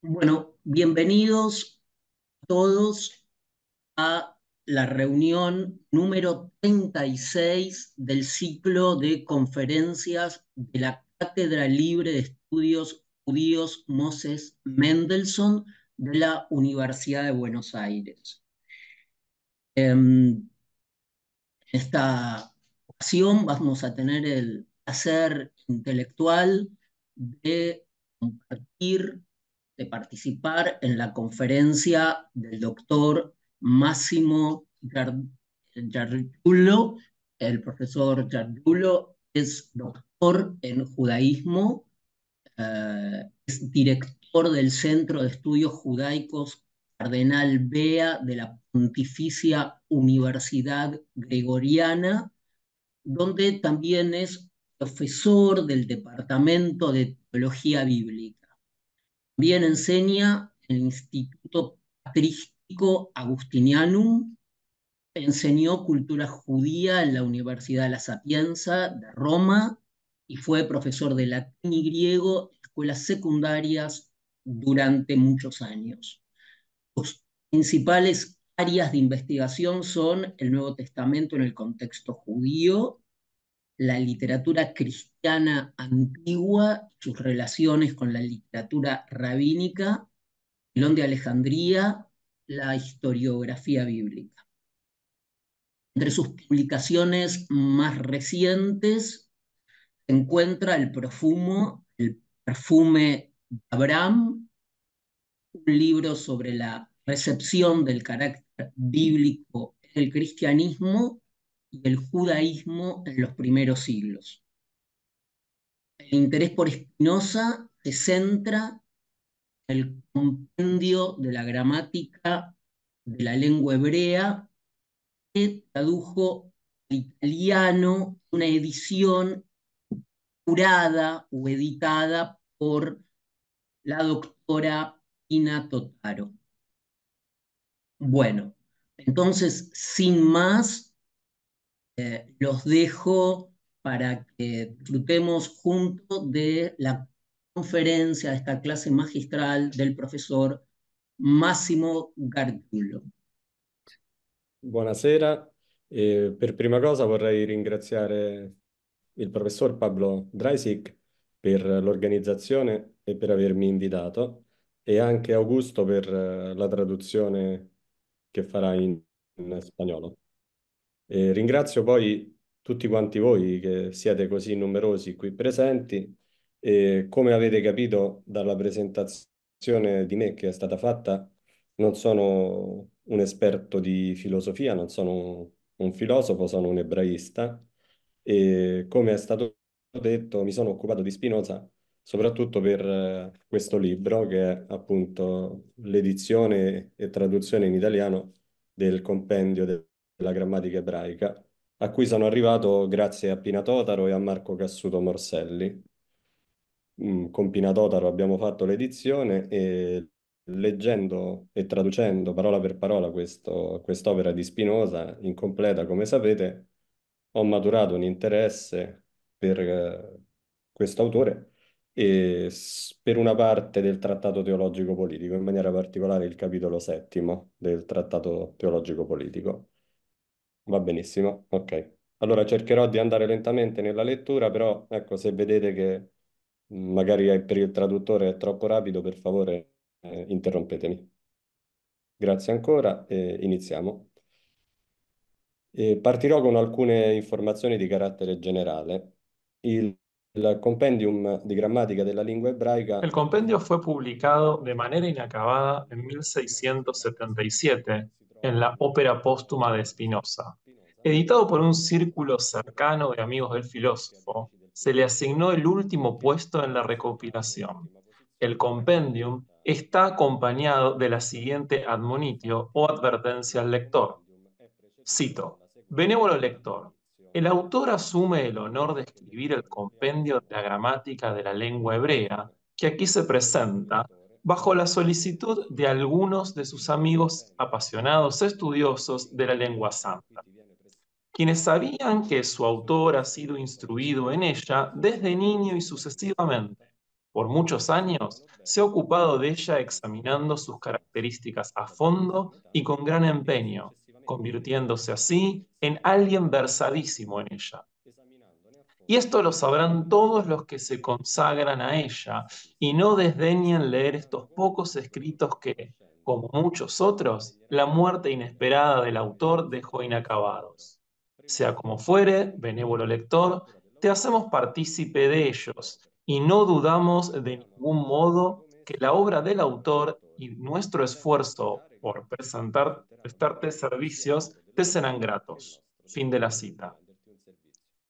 Bueno, bienvenidos todos a la reunión número 36 del ciclo de conferencias de la Cátedra Libre de Estudios Judíos Moses Mendelssohn de la Universidad de Buenos Aires. En esta ocasión vamos a tener el placer intelectual de compartir, de participar en la conferencia del doctor Máximo Giarrulo. El profesor Giarrulo es doctor en judaísmo, es director del Centro de Estudios Judaicos Cardenal Bea de la Pontificia Universidad Gregoriana, donde también es profesor del Departamento de Teología Bíblica. También enseña en el Instituto Patrístico Agustinianum, enseñó cultura judía en la Universidad de La Sapienza de Roma y fue profesor de latín y griego en escuelas secundarias durante muchos años. Sus principales áreas de investigación son el Nuevo Testamento en el contexto judío, la literatura cristiana antigua, sus relaciones con la literatura rabínica, Filón de Alejandría, la historiografía bíblica. Entre sus publicaciones más recientes se encuentra el perfume de Abraham, un libro sobre la recepción del carácter bíblico en el cristianismo y el judaísmo en los primeros siglos. El interés por Spinoza se centra en el compendio de la gramática de la lengua hebrea que tradujo al italiano una edición curada o editada por la doctora Ina Totaro. Bueno, entonces, sin más, los dejo para que disfrutemos juntos de la conferencia, de esta clase magistral del profesor Massimo Gargiulo. Buonasera. Per prima cosa vorrei ringraziare il professor Pablo Dreisig per l'organizzazione e per avermi invitato e anche Augusto per la traduzione che farà in spagnolo. Ringrazio poi tutti quanti voi che siete così numerosi qui presenti e come avete capito dalla presentazione di me che è stata fatta, non sono un esperto di filosofia, non sono un filosofo, sono un ebraista e come è stato detto mi sono occupato di Spinoza soprattutto per questo libro che è appunto l'edizione e traduzione in italiano del compendio della grammatica ebraica, a cui sono arrivato grazie a Pina Totaro e a Marco Cassuto Morselli. Con Pina Totaro abbiamo fatto l'edizione e leggendo e traducendo parola per parola quest'opera di Spinoza, incompleta come sapete, ho maturato un interesse per questo autore e per una parte del Trattato Teologico Politico, in maniera particolare il capitolo settimo del Trattato Teologico Politico. Va benissimo, ok. Allora cercherò di andare lentamente nella lettura, però ecco, se vedete che magari per il traduttore è troppo rapido, per favore, interrompetemi. Grazie ancora e iniziamo. Partirò con alcune informazioni di carattere generale. Il compendium di grammatica della lingua El ebraica compendio fue publicado de manera inacabada en 1677 en la Ópera Póstuma de Spinoza. Editado por un círculo cercano de amigos del filósofo, se le asignó el último puesto en la recopilación. El compendium está acompañado de la siguiente admonitio o advertencia al lector. Cito: Benévolo lector, el autor asume el honor de escribir el compendio de la gramática de la lengua hebrea, que aquí se presenta, bajo la solicitud de algunos de sus amigos apasionados estudiosos de la lengua santa, quienes sabían que su autor ha sido instruido en ella desde niño y sucesivamente, Por muchos años se ha ocupado de ella examinando sus características a fondo y con gran empeño, convirtiéndose así en alguien versadísimo en ella. Y esto lo sabrán todos los que se consagran a ella y no desdeñen leer estos pocos escritos que, como muchos otros, la muerte inesperada del autor dejó inacabados. Sea como fuere, benévolo lector, te hacemos partícipe de ellos y no dudamos de ningún modo que la obra del autor y nuestro esfuerzo por prestarte servicios te serán gratos. Fin de la cita.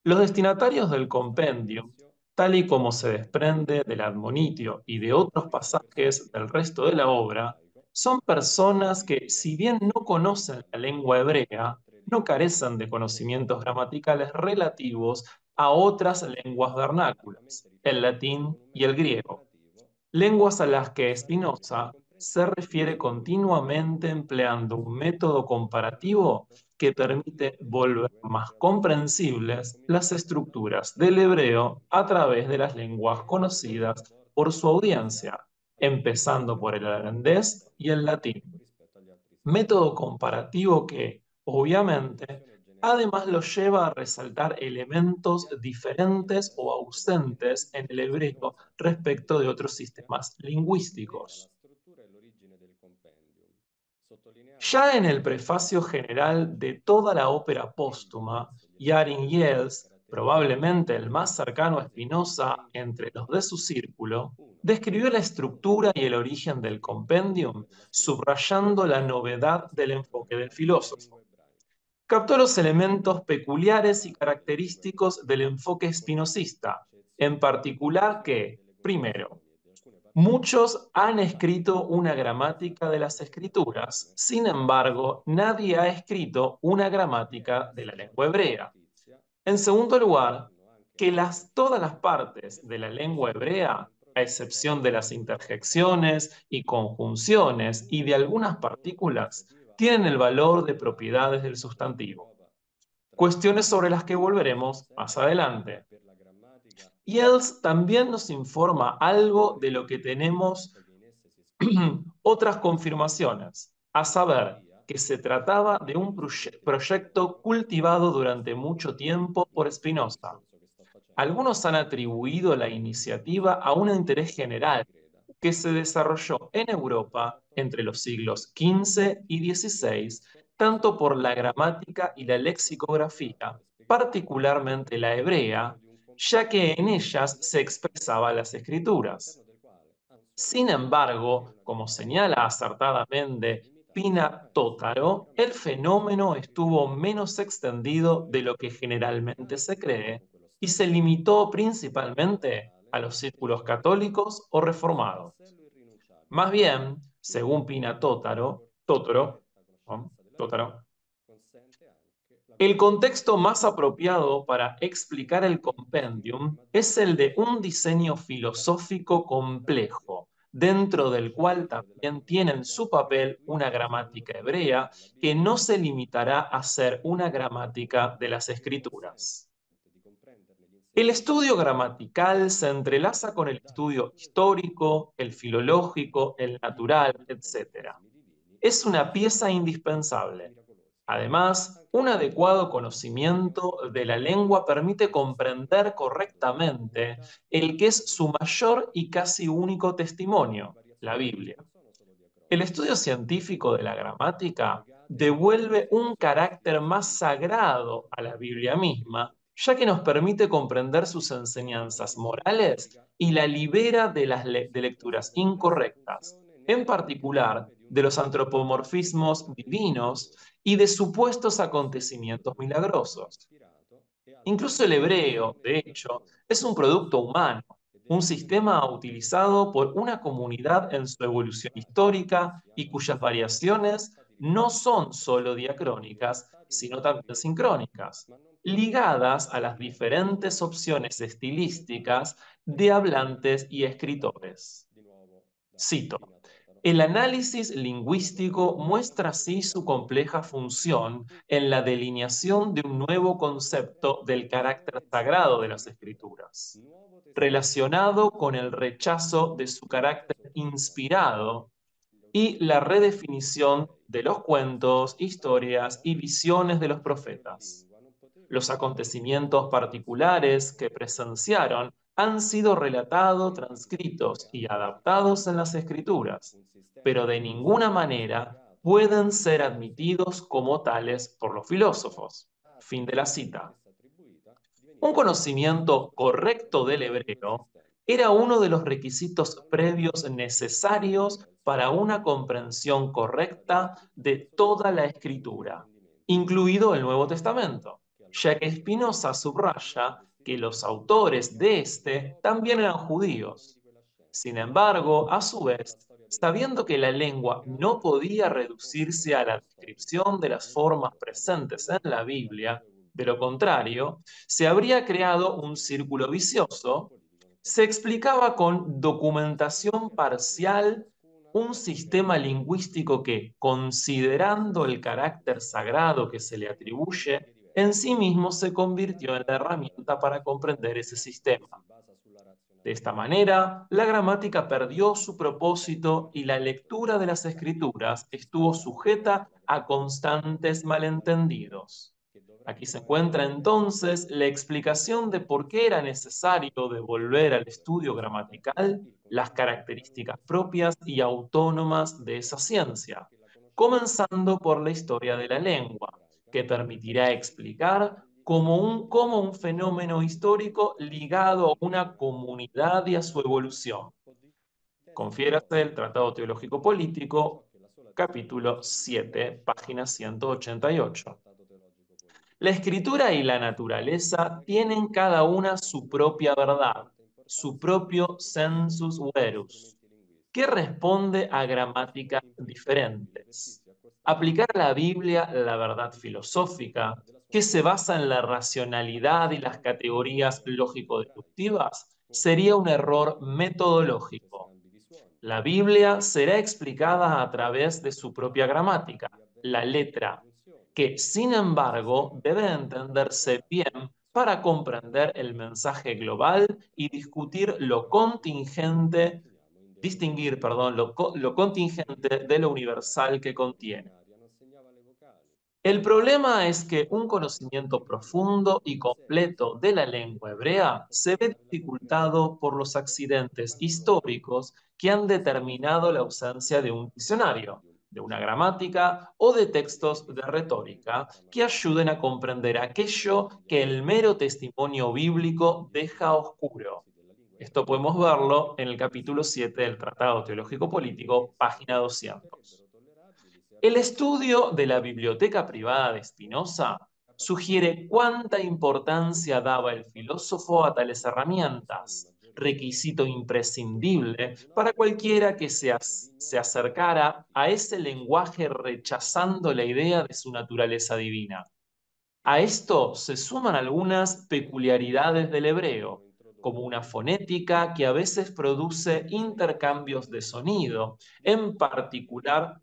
Los destinatarios del compendio, tal y como se desprende del admonitio y de otros pasajes del resto de la obra, son personas que, si bien no conocen la lengua hebrea, no carecen de conocimientos gramaticales relativos a otras lenguas vernáculas, el latín y el griego, lenguas a las que Spinoza se refiere continuamente empleando un método comparativo que permite volver más comprensibles las estructuras del hebreo a través de las lenguas conocidas por su audiencia, empezando por el holandés y el latín. Método comparativo que, obviamente, además lo lleva a resaltar elementos diferentes o ausentes en el hebreo respecto de otros sistemas lingüísticos. Ya en el prefacio general de toda la ópera póstuma, Yarin Yels, probablemente el más cercano a Spinoza entre los de su círculo, describió la estructura y el origen del compendium, subrayando la novedad del enfoque del filósofo. Captó los elementos peculiares y característicos del enfoque espinosista, en particular que, primero, muchos han escrito una gramática de las escrituras, sin embargo, nadie ha escrito una gramática de la lengua hebrea. En segundo lugar, que todas las partes de la lengua hebrea, a excepción de las interjecciones y conjunciones y de algunas partículas, tienen el valor de propiedades del sustantivo. Cuestiones sobre las que volveremos más adelante. Yells también nos informa algo de lo que tenemos otras confirmaciones, a saber, que se trataba de un proyecto cultivado durante mucho tiempo por Spinoza. Algunos han atribuido la iniciativa a un interés general que se desarrolló en Europa entre los siglos XV y XVI, tanto por la gramática y la lexicografía, particularmente la hebrea, ya que en ellas se expresaban las escrituras. Sin embargo, como señala acertadamente Pina Totaro, el fenómeno estuvo menos extendido de lo que generalmente se cree y se limitó principalmente a los círculos católicos o reformados. Más bien, según Pina Totaro, el contexto más apropiado para explicar el compendium es el de un diseño filosófico complejo, dentro del cual también tiene su papel una gramática hebrea que no se limitará a ser una gramática de las escrituras. El estudio gramatical se entrelaza con el estudio histórico, el filológico, el natural, etc. Es una pieza indispensable. Además, un adecuado conocimiento de la lengua permite comprender correctamente el que es su mayor y casi único testimonio, la Biblia. El estudio científico de la gramática devuelve un carácter más sagrado a la Biblia misma, ya que nos permite comprender sus enseñanzas morales y la libera de las lecturas incorrectas, en particular de los antropomorfismos divinos y de supuestos acontecimientos milagrosos. Incluso el hebreo, de hecho, es un producto humano, un sistema utilizado por una comunidad en su evolución histórica y cuyas variaciones no son solo diacrónicas, sino también sincrónicas, ligadas a las diferentes opciones estilísticas de hablantes y escritores. Cito: El análisis lingüístico muestra así su compleja función en la delineación de un nuevo concepto del carácter sagrado de las Escrituras, relacionado con el rechazo de su carácter inspirado y la redefinición de los cuentos, historias y visiones de los profetas. Los acontecimientos particulares que presenciaron han sido relatados, transcritos y adaptados en las Escrituras, pero de ninguna manera pueden ser admitidos como tales por los filósofos. Fin de la cita. Un conocimiento correcto del hebreo era uno de los requisitos previos necesarios para una comprensión correcta de toda la Escritura, incluido el Nuevo Testamento, ya que Spinoza subraya que los autores de este también eran judíos. Sin embargo, a su vez, sabiendo que la lengua no podía reducirse a la descripción de las formas presentes en la Biblia, de lo contrario, se habría creado un círculo vicioso. Se explicaba con documentación parcial un sistema lingüístico que, considerando el carácter sagrado que se le atribuye, en sí mismo se convirtió en la herramienta para comprender ese sistema. De esta manera, la gramática perdió su propósito y la lectura de las escrituras estuvo sujeta a constantes malentendidos. Aquí se encuentra entonces la explicación de por qué era necesario devolver al estudio gramatical las características propias y autónomas de esa ciencia, comenzando por la historia de la lengua, que permitirá explicar cómo un fenómeno histórico ligado a una comunidad y a su evolución. Confiérase el Tratado Teológico Político, capítulo 7, página 188. La escritura y la naturaleza tienen cada una su propia verdad, su propio sensus verus, que responde a gramáticas diferentes. Aplicar a la Biblia la verdad filosófica, que se basa en la racionalidad y las categorías lógico-deductivas, sería un error metodológico. La Biblia será explicada a través de su propia gramática, la letra, que sin embargo debe entenderse bien para comprender el mensaje global y distinguir, lo contingente de lo universal que contiene. El problema es que un conocimiento profundo y completo de la lengua hebrea se ve dificultado por los accidentes históricos que han determinado la ausencia de un diccionario, de una gramática o de textos de retórica que ayuden a comprender aquello que el mero testimonio bíblico deja oscuro. Esto podemos verlo en el capítulo 7 del Tratado Teológico Político, página 200. El estudio de la biblioteca privada de Spinoza sugiere cuánta importancia daba el filósofo a tales herramientas, requisito imprescindible para cualquiera que se acercara a ese lenguaje rechazando la idea de su naturaleza divina. A esto se suman algunas peculiaridades del hebreo, como una fonética que a veces produce intercambios de sonido, en particular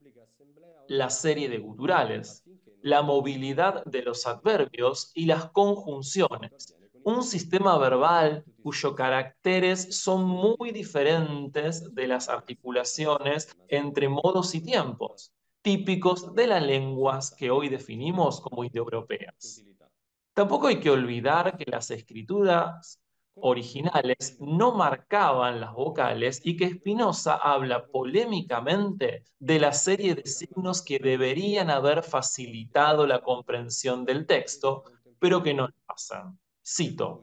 la serie de guturales, la movilidad de los adverbios y las conjunciones, un sistema verbal cuyos caracteres son muy diferentes de las articulaciones entre modos y tiempos, típicos de las lenguas que hoy definimos como indoeuropeas. Tampoco hay que olvidar que las escrituras originales no marcaban las vocales y que Spinoza habla polémicamente de la serie de signos que deberían haber facilitado la comprensión del texto, pero que no lo hacen. Cito: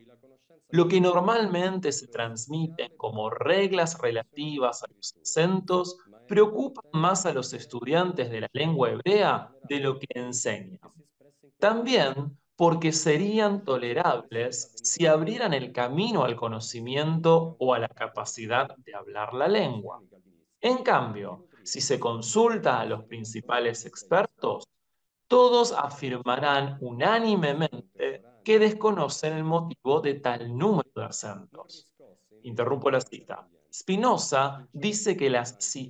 lo que normalmente se transmiten como reglas relativas a los acentos preocupan más a los estudiantes de la lengua hebrea de lo que enseñan. También porque serían tolerables si abrieran el camino al conocimiento o a la capacidad de hablar la lengua. En cambio, si se consulta a los principales expertos, todos afirmarán unánimemente que desconocen el motivo de tal número de acentos. Interrumpo la cita. Spinoza dice que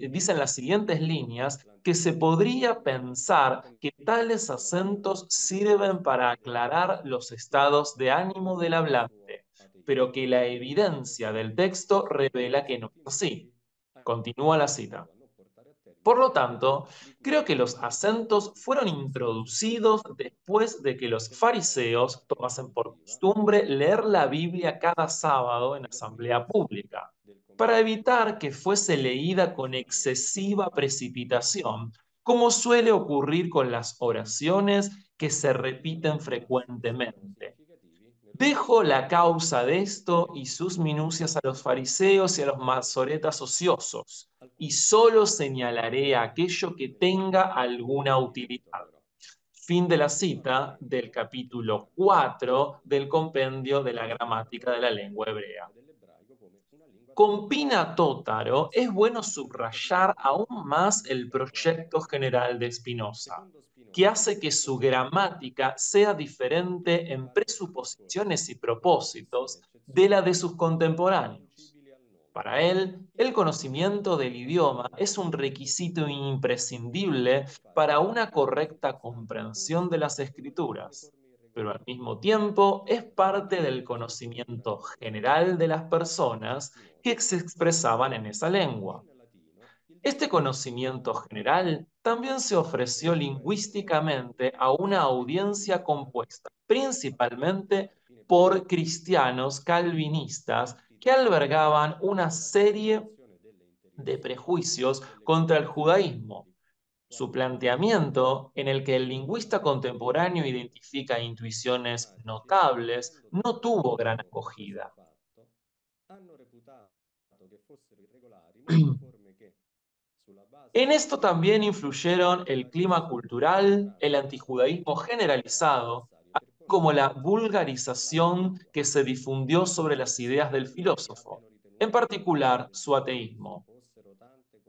dicen las siguientes líneas que se podría pensar que tales acentos sirven para aclarar los estados de ánimo del hablante, pero que la evidencia del texto revela que no es así. Continúa la cita. Por lo tanto, creo que los acentos fueron introducidos después de que los fariseos tomasen por costumbre leer la Biblia cada sábado en asamblea pública, para evitar que fuese leída con excesiva precipitación, como suele ocurrir con las oraciones que se repiten frecuentemente. Dejo la causa de esto y sus minucias a los fariseos y a los masoretas ociosos, y solo señalaré aquello que tenga alguna utilidad. Fin de la cita del capítulo 4 del compendio de la gramática de la lengua hebrea. Con Pina Totaro es bueno subrayar aún más el proyecto general de Spinoza, que hace que su gramática sea diferente en presuposiciones y propósitos de la de sus contemporáneos. Para él, el conocimiento del idioma es un requisito imprescindible para una correcta comprensión de las escrituras, pero al mismo tiempo es parte del conocimiento general de las personas que se expresaban en esa lengua. Este conocimiento general también se ofreció lingüísticamente a una audiencia compuesta principalmente por cristianos calvinistas que albergaban una serie de prejuicios contra el judaísmo. Su planteamiento, en el que el lingüista contemporáneo identifica intuiciones notables, no tuvo gran acogida. En esto también influyeron el clima cultural, el antijudaísmo generalizado, así como la vulgarización que se difundió sobre las ideas del filósofo, en particular su ateísmo.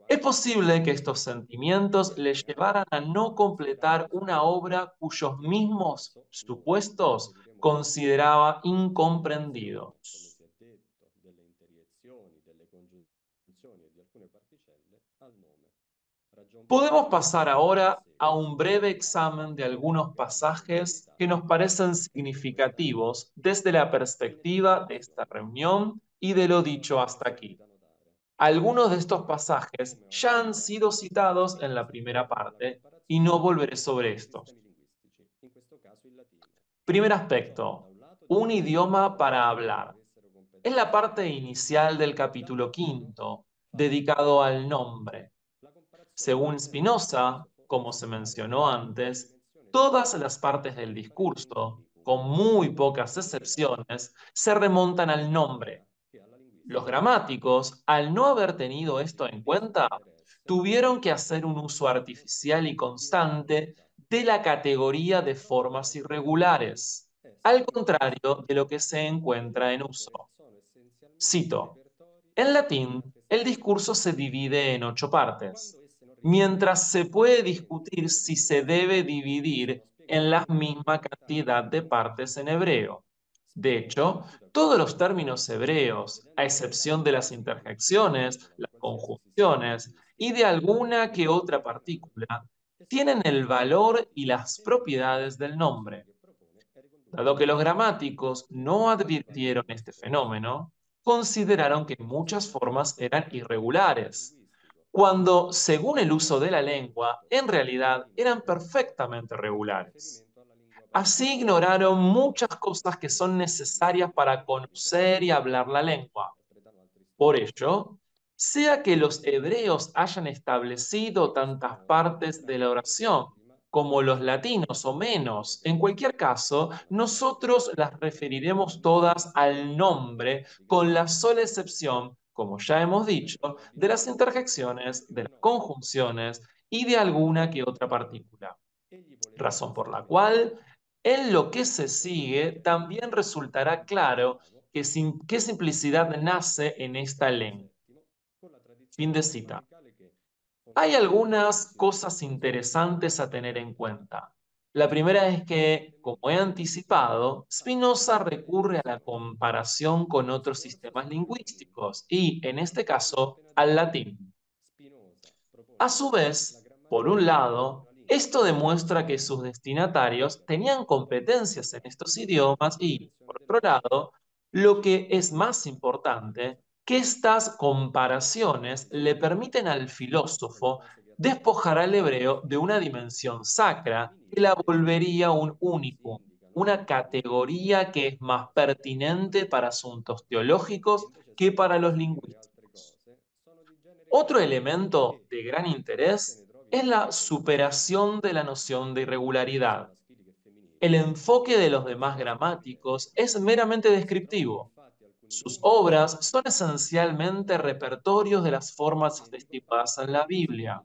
Es posible que estos sentimientos le llevaran a no completar una obra cuyos mismos supuestos consideraba incomprendidos. Podemos pasar ahora a un breve examen de algunos pasajes que nos parecen significativos desde la perspectiva de esta reunión y de lo dicho hasta aquí. Algunos de estos pasajes ya han sido citados en la primera parte y no volveré sobre estos. Primer aspecto, un idioma para hablar. Es la parte inicial del capítulo 5, dedicado al nombre. Según Spinoza, como se mencionó antes, todas las partes del discurso, con muy pocas excepciones, se remontan al nombre. Los gramáticos, al no haber tenido esto en cuenta, tuvieron que hacer un uso artificial y constante de la categoría de formas irregulares, al contrario de lo que se encuentra en uso. Cito, en latín, el discurso se divide en 8 partes, mientras se puede discutir si se debe dividir en la misma cantidad de partes en hebreo. De hecho, todos los términos hebreos, a excepción de las interjecciones, las conjunciones y de alguna que otra partícula, tienen el valor y las propiedades del nombre. Dado que los gramáticos no advirtieron este fenómeno, consideraron que muchas formas eran irregulares, cuando, según el uso de la lengua, en realidad eran perfectamente regulares. Así ignoraron muchas cosas que son necesarias para conocer y hablar la lengua. Por ello, sea que los hebreos hayan establecido tantas partes de la oración como los latinos o menos, en cualquier caso, nosotros las referiremos todas al nombre, con la sola excepción, como ya hemos dicho, de las interjecciones, de las conjunciones y de alguna que otra partícula. Razón por la cual, en lo que se sigue, también resultará claro qué simplicidad nace en esta lengua. Fin de cita. Hay algunas cosas interesantes a tener en cuenta. La primera es que, como he anticipado, Spinoza recurre a la comparación con otros sistemas lingüísticos y, en este caso, al latín. A su vez, por un lado, esto demuestra que sus destinatarios tenían competencias en estos idiomas y, por otro lado, lo que es más importante, que estas comparaciones le permiten al filósofo despojar al hebreo de una dimensión sacra que la volvería un único, una categoría que es más pertinente para asuntos teológicos que para los lingüísticos. Otro elemento de gran interés es la superación de la noción de irregularidad. El enfoque de los demás gramáticos es meramente descriptivo. Sus obras son esencialmente repertorios de las formas atestiguadas en la Biblia.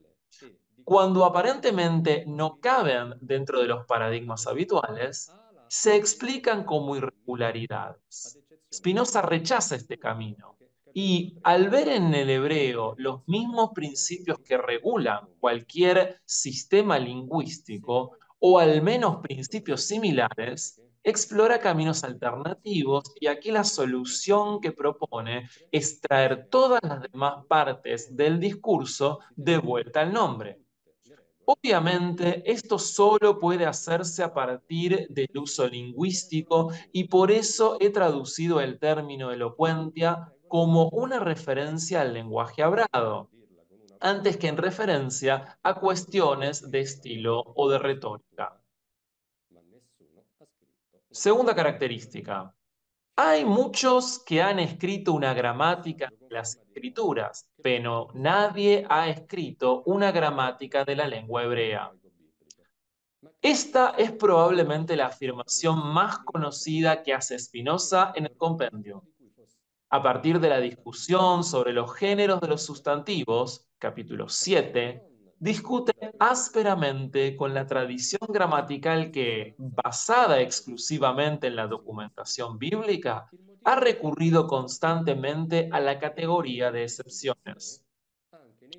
Cuando aparentemente no caben dentro de los paradigmas habituales, se explican como irregularidades. Spinoza rechaza este camino y al ver en el hebreo los mismos principios que regulan cualquier sistema lingüístico, o al menos principios similares, explora caminos alternativos y aquí la solución que propone es traer todas las demás partes del discurso de vuelta al nombre. Obviamente, esto solo puede hacerse a partir del uso lingüístico y por eso he traducido el término elocuentia como una referencia al lenguaje hablado, antes que en referencia a cuestiones de estilo o de retórica. Segunda característica. Hay muchos que han escrito una gramática de las escrituras, pero nadie ha escrito una gramática de la lengua hebrea. Esta es probablemente la afirmación más conocida que hace Spinoza en el compendio. A partir de la discusión sobre los géneros de los sustantivos, capítulo 7, discute ásperamente con la tradición gramatical que, basada exclusivamente en la documentación bíblica, ha recurrido constantemente a la categoría de excepciones.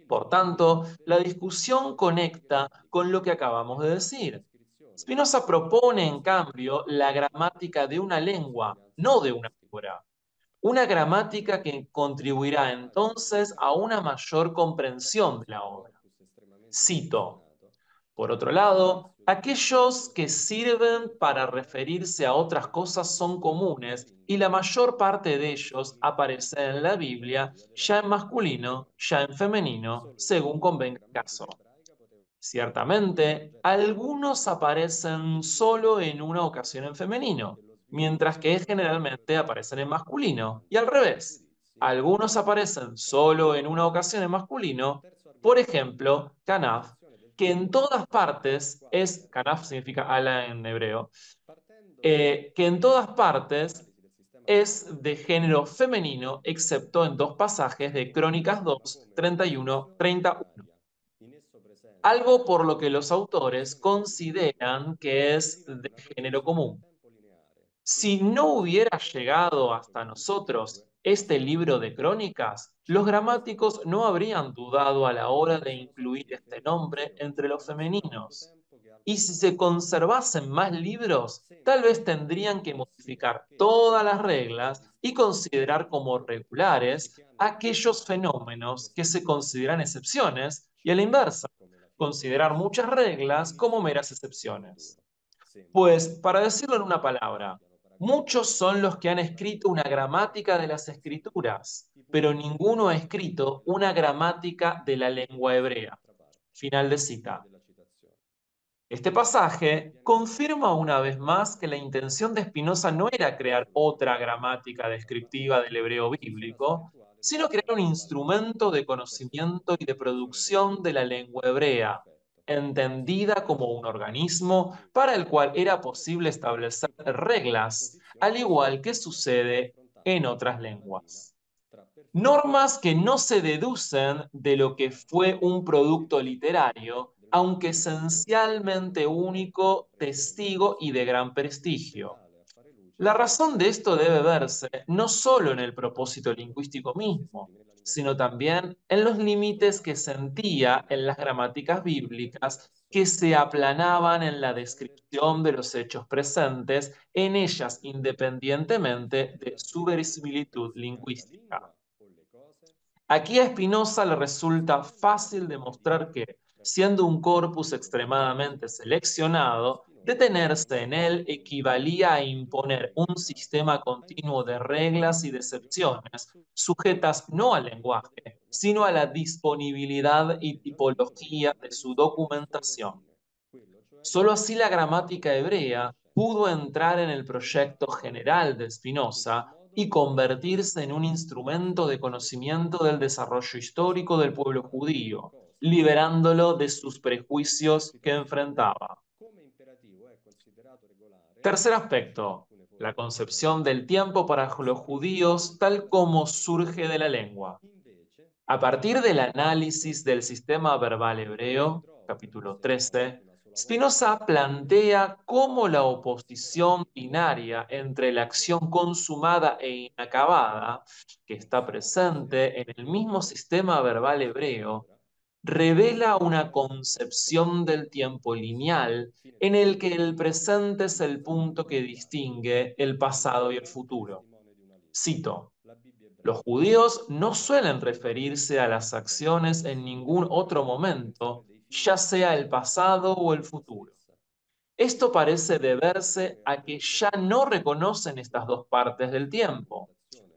Por tanto, la discusión conecta con lo que acabamos de decir. Spinoza propone, en cambio, la gramática de una lengua, no de una figura. Una gramática que contribuirá entonces a una mayor comprensión de la obra. Cito: por otro lado, aquellos que sirven para referirse a otras cosas son comunes y la mayor parte de ellos aparecen en la Biblia ya en masculino, ya en femenino, según convenga el caso. Ciertamente, algunos aparecen solo en una ocasión en femenino, mientras que generalmente aparecen en masculino, y al revés. Algunos aparecen solo en una ocasión en masculino, por ejemplo, Kanaf, que en todas partes es, Kanaf significa ala en hebreo, que en todas partes es de género femenino, excepto en dos pasajes de Crónicas 2, 31-31. Algo por lo que los autores consideran que es de género común. Si no hubiera llegado hasta nosotros este libro de crónicas, los gramáticos no habrían dudado a la hora de incluir este nombre entre los femeninos. Y si se conservasen más libros, tal vez tendrían que modificar todas las reglas y considerar como regulares aquellos fenómenos que se consideran excepciones, y a la inversa, considerar muchas reglas como meras excepciones. Pues, para decirlo en una palabra, muchos son los que han escrito una gramática de las escrituras, pero ninguno ha escrito una gramática de la lengua hebrea. Final de cita. Este pasaje confirma una vez más que la intención de Spinoza no era crear otra gramática descriptiva del hebreo bíblico, sino crear un instrumento de conocimiento y de producción de la lengua hebrea, entendida como un organismo para el cual era posible establecer reglas, al igual que sucede en otras lenguas. Normas que no se deducen de lo que fue un producto literario, aunque esencialmente único, testigo y de gran prestigio. La razón de esto debe verse no solo en el propósito lingüístico mismo, sino también en los límites que sentía en las gramáticas bíblicas que se aplanaban en la descripción de los hechos presentes en ellas independientemente de su verisimilitud lingüística. Aquí a Spinoza le resulta fácil demostrar que, siendo un corpus extremadamente seleccionado, detenerse en él equivalía a imponer un sistema continuo de reglas y de excepciones, sujetas no al lenguaje, sino a la disponibilidad y tipología de su documentación. Solo así la gramática hebrea pudo entrar en el proyecto general de Spinoza y convertirse en un instrumento de conocimiento del desarrollo histórico del pueblo judío, liberándolo de sus prejuicios que enfrentaba. Tercer aspecto, la concepción del tiempo para los judíos tal como surge de la lengua. A partir del análisis del sistema verbal hebreo, capítulo 13, Spinoza plantea cómo la oposición binaria entre la acción consumada e inacabada, que está presente en el mismo sistema verbal hebreo, revela una concepción del tiempo lineal en el que el presente es el punto que distingue el pasado y el futuro. Cito. Los judíos no suelen referirse a las acciones en ningún otro momento, ya sea el pasado o el futuro. Esto parece deberse a que ya no reconocen estas dos partes del tiempo.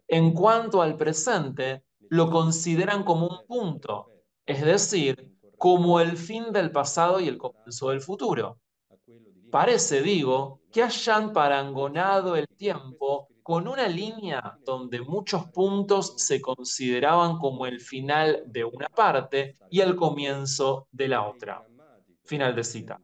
En cuanto al presente, lo consideran como un punto, es decir, como el fin del pasado y el comienzo del futuro. Parece, digo, que hayan parangonado el tiempo con una línea donde muchos puntos se consideraban como el final de una parte y el comienzo de la otra. Final de cita.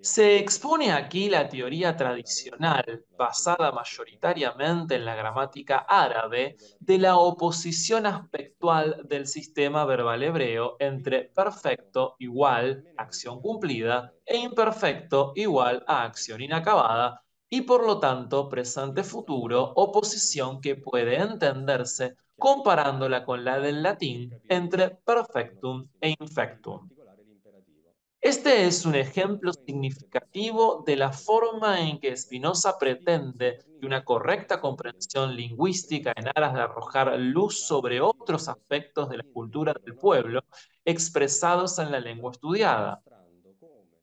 Se expone aquí la teoría tradicional, basada mayoritariamente en la gramática árabe, de la oposición aspectual del sistema verbal hebreo entre perfecto igual acción cumplida e imperfecto igual a acción inacabada y por lo tanto presente futuro, oposición que puede entenderse comparándola con la del latín entre perfectum e infectum. Este es un ejemplo significativo de la forma en que Spinoza pretende que una correcta comprensión lingüística en aras de arrojar luz sobre otros aspectos de la cultura del pueblo expresados en la lengua estudiada.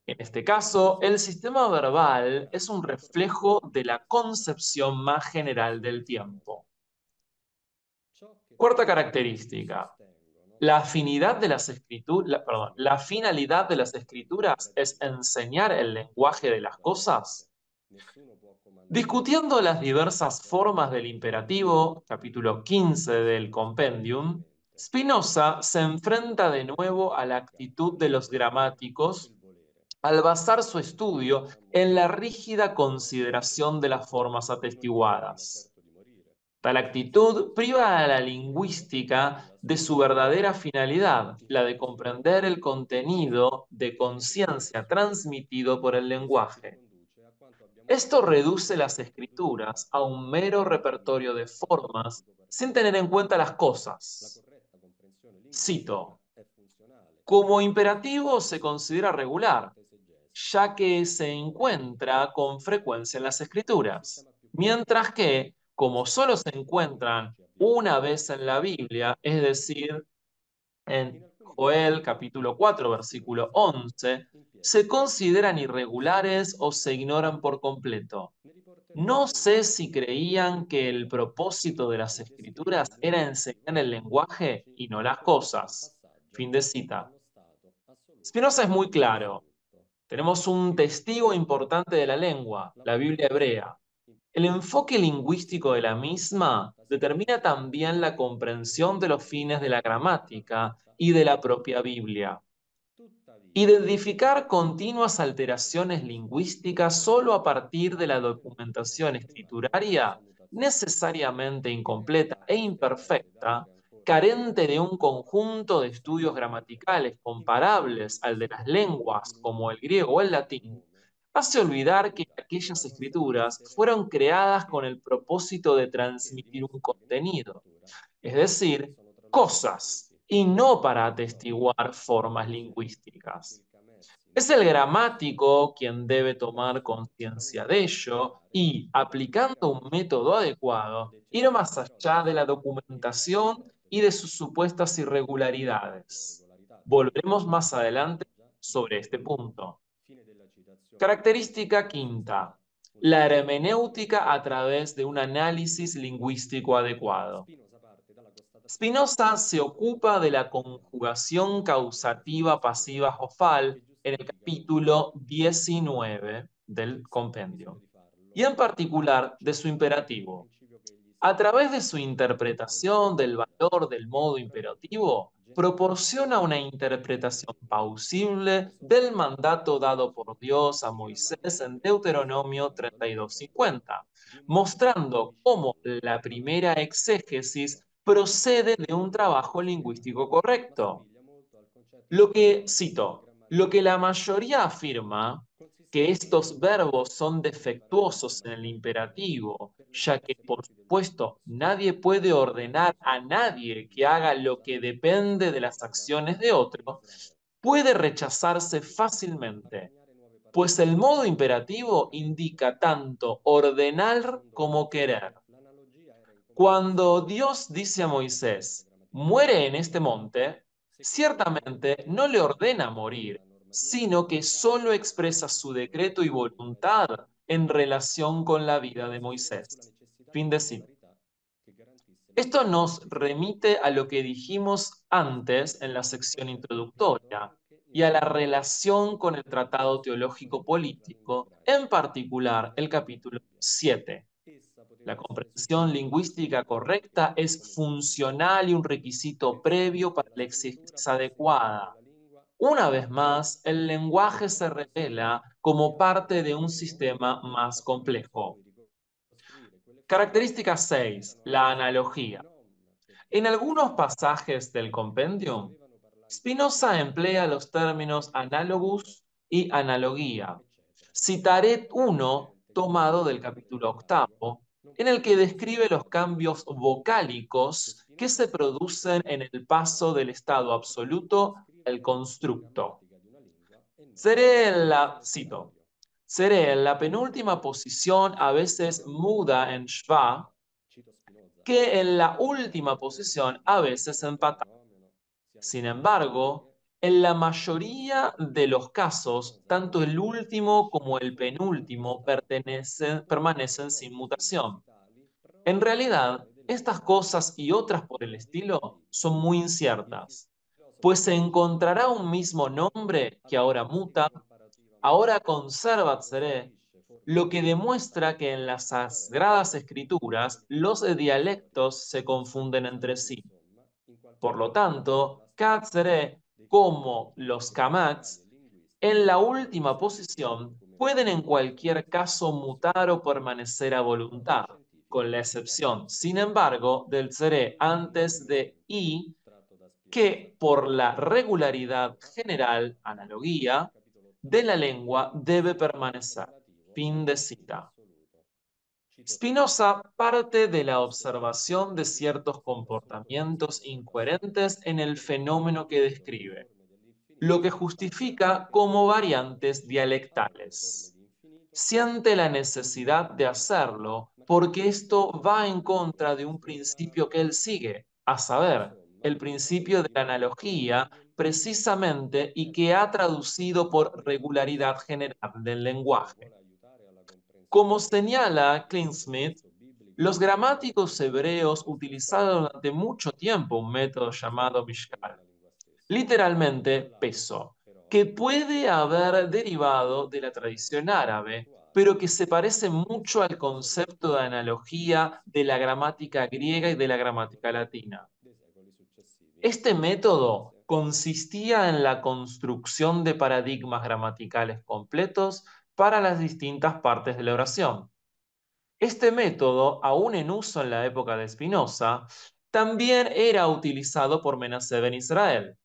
En este caso, el sistema verbal es un reflejo de la concepción más general del tiempo. Cuarta característica. La finalidad de las escrituras es enseñar el lenguaje de las cosas. Discutiendo las diversas formas del imperativo, capítulo 15 del Compendium, Spinoza se enfrenta de nuevo a la actitud de los gramáticos al basar su estudio en la rígida consideración de las formas atestiguadas. Tal actitud priva a la lingüística de su verdadera finalidad, la de comprender el contenido de conciencia transmitido por el lenguaje. Esto reduce las escrituras a un mero repertorio de formas sin tener en cuenta las cosas. Cito, como imperativo se considera regular, ya que se encuentra con frecuencia en las escrituras, mientras que, como solo se encuentran una vez en la Biblia, es decir, en Joel capítulo 4, versículo 11, se consideran irregulares o se ignoran por completo. No sé si creían que el propósito de las escrituras era enseñar el lenguaje y no las cosas. Fin de cita. Spinoza es muy claro. Tenemos un testigo importante de la lengua, la Biblia hebrea. El enfoque lingüístico de la misma determina también la comprensión de los fines de la gramática y de la propia Biblia. Identificar continuas alteraciones lingüísticas solo a partir de la documentación escrituraria, necesariamente incompleta e imperfecta, carente de un conjunto de estudios gramaticales comparables al de las lenguas como el griego o el latín, hace olvidar que aquellas escrituras fueron creadas con el propósito de transmitir un contenido. es decir, cosas, y no para atestiguar formas lingüísticas. Es el gramático quien debe tomar conciencia de ello y, aplicando un método adecuado, ir más allá de la documentación y de sus supuestas irregularidades. Volveremos más adelante sobre este punto. Característica quinta: la hermenéutica a través de un análisis lingüístico adecuado. Spinoza se ocupa de la conjugación causativa pasiva jofal en el capítulo 19 del compendio, y en particular de su imperativo. A través de su interpretación del valor del modo imperativo, proporciona una interpretación plausible del mandato dado por Dios a Moisés en Deuteronomio 32:50, mostrando cómo la primera exégesis procede de un trabajo lingüístico correcto. Lo que la mayoría afirma, que estos verbos son defectuosos en el imperativo, ya que, por supuesto, nadie puede ordenar a nadie que haga lo que depende de las acciones de otro, puede rechazarse fácilmente, pues el modo imperativo indica tanto ordenar como querer. Cuando Dios dice a Moisés, muere en este monte, ciertamente no le ordena morir, sino que solo expresa su decreto y voluntad en relación con la vida de Moisés. Fin de cita. Esto nos remite a lo que dijimos antes en la sección introductoria y a la relación con el Tratado Teológico Político, en particular el capítulo 7. La comprensión lingüística correcta es funcional y un requisito previo para la exégesis adecuada. Una vez más, el lenguaje se revela como parte de un sistema más complejo. Característica 6. La analogía. En algunos pasajes del compendium, Spinoza emplea los términos analogus y analogía. Citaré uno tomado del capítulo 8, en el que describe los cambios vocálicos que se producen en el paso del estado absoluto al constructo. Seré en la penúltima posición a veces muda en schwa, que en la última posición a veces empatada. Sin embargo, en la mayoría de los casos, tanto el último como el penúltimo permanecen sin mutación. En realidad, estas cosas y otras por el estilo son muy inciertas, pues se encontrará un mismo nombre que ahora muta, ahora conserva seré, lo que demuestra que en las Sagradas Escrituras los dialectos se confunden entre sí. Por lo tanto, Katzere, como los Kamats, en la última posición pueden en cualquier caso mutar o permanecer a voluntad, con la excepción, sin embargo, del seré antes de I, que por la regularidad general, analogía, de la lengua debe permanecer. Fin de cita. Spinoza parte de la observación de ciertos comportamientos incoherentes en el fenómeno que describe, lo que justifica como variantes dialectales. Siente la necesidad de hacerlo porque esto va en contra de un principio que él sigue, a saber, el principio de la analogía, precisamente, y que ha traducido por regularidad general del lenguaje. Como señala Klintschmidt, los gramáticos hebreos utilizaron durante mucho tiempo un método llamado mishkal, literalmente peso, que puede haber derivado de la tradición árabe, pero que se parece mucho al concepto de analogía de la gramática griega y de la gramática latina. Este método consistía en la construcción de paradigmas gramaticales completos para las distintas partes de la oración. Este método, aún en uso en la época de Spinoza, también era utilizado por Menasseh ben Israel.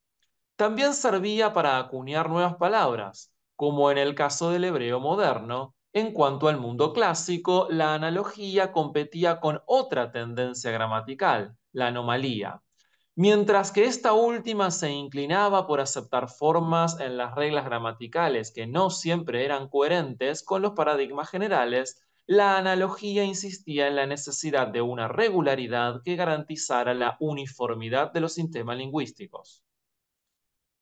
También servía para acuñar nuevas palabras, como en el caso del hebreo moderno. En cuanto al mundo clásico, la analogía competía con otra tendencia gramatical, la anomalía, mientras que esta última se inclinaba por aceptar formas en las reglas gramaticales que no siempre eran coherentes con los paradigmas generales. La analogía insistía en la necesidad de una regularidad que garantizara la uniformidad de los sistemas lingüísticos.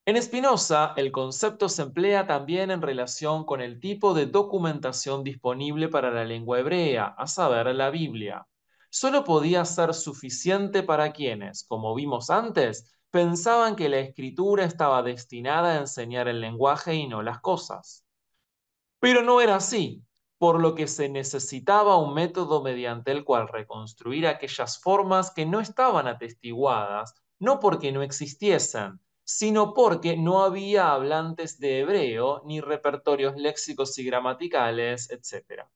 En Spinoza, el concepto se emplea también en relación con el tipo de documentación disponible para la lengua hebrea, a saber, la Biblia. Solo podía ser suficiente para quienes, como vimos antes, pensaban que la escritura estaba destinada a enseñar el lenguaje y no las cosas. Pero no era así, por lo que se necesitaba un método mediante el cual reconstruir aquellas formas que no estaban atestiguadas, no porque no existiesen, sino porque no había hablantes de hebreo, ni repertorios léxicos y gramaticales, etc.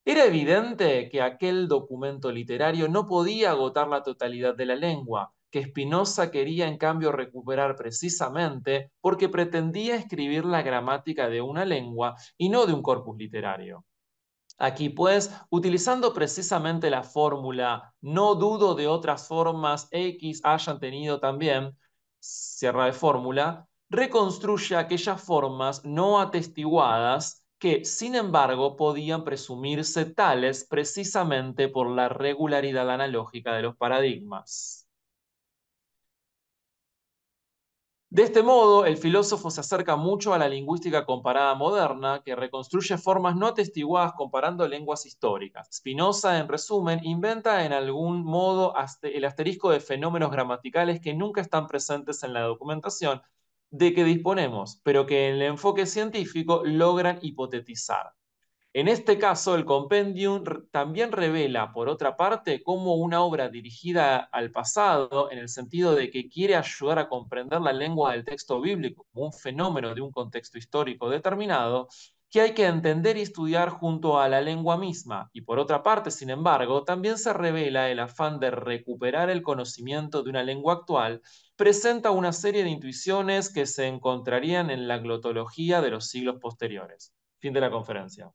Era evidente que aquel documento literario no podía agotar la totalidad de la lengua, que Spinoza quería en cambio recuperar precisamente porque pretendía escribir la gramática de una lengua y no de un corpus literario. Aquí, pues, utilizando precisamente la fórmula "no dudo de otras formas X hayan tenido también", cierra de fórmula, reconstruye aquellas formas no atestiguadas que, sin embargo, podían presumirse tales precisamente por la regularidad analógica de los paradigmas. De este modo, el filósofo se acerca mucho a la lingüística comparada moderna, que reconstruye formas no atestiguadas comparando lenguas históricas. Spinoza, en resumen, inventa en algún modo el asterisco de fenómenos gramaticales que nunca están presentes en la documentación de que disponemos, pero que en el enfoque científico logran hipotetizar. En este caso, el compendium también revela, por otra parte, como una obra dirigida al pasado, en el sentido de que quiere ayudar a comprender la lengua del texto bíblico como un fenómeno de un contexto histórico determinado, que hay que entender y estudiar junto a la lengua misma. Y por otra parte, sin embargo, también se revela el afán de recuperar el conocimiento de una lengua actual, presenta una serie de intuiciones que se encontrarían en la glotología de los siglos posteriores. Fin de la conferencia.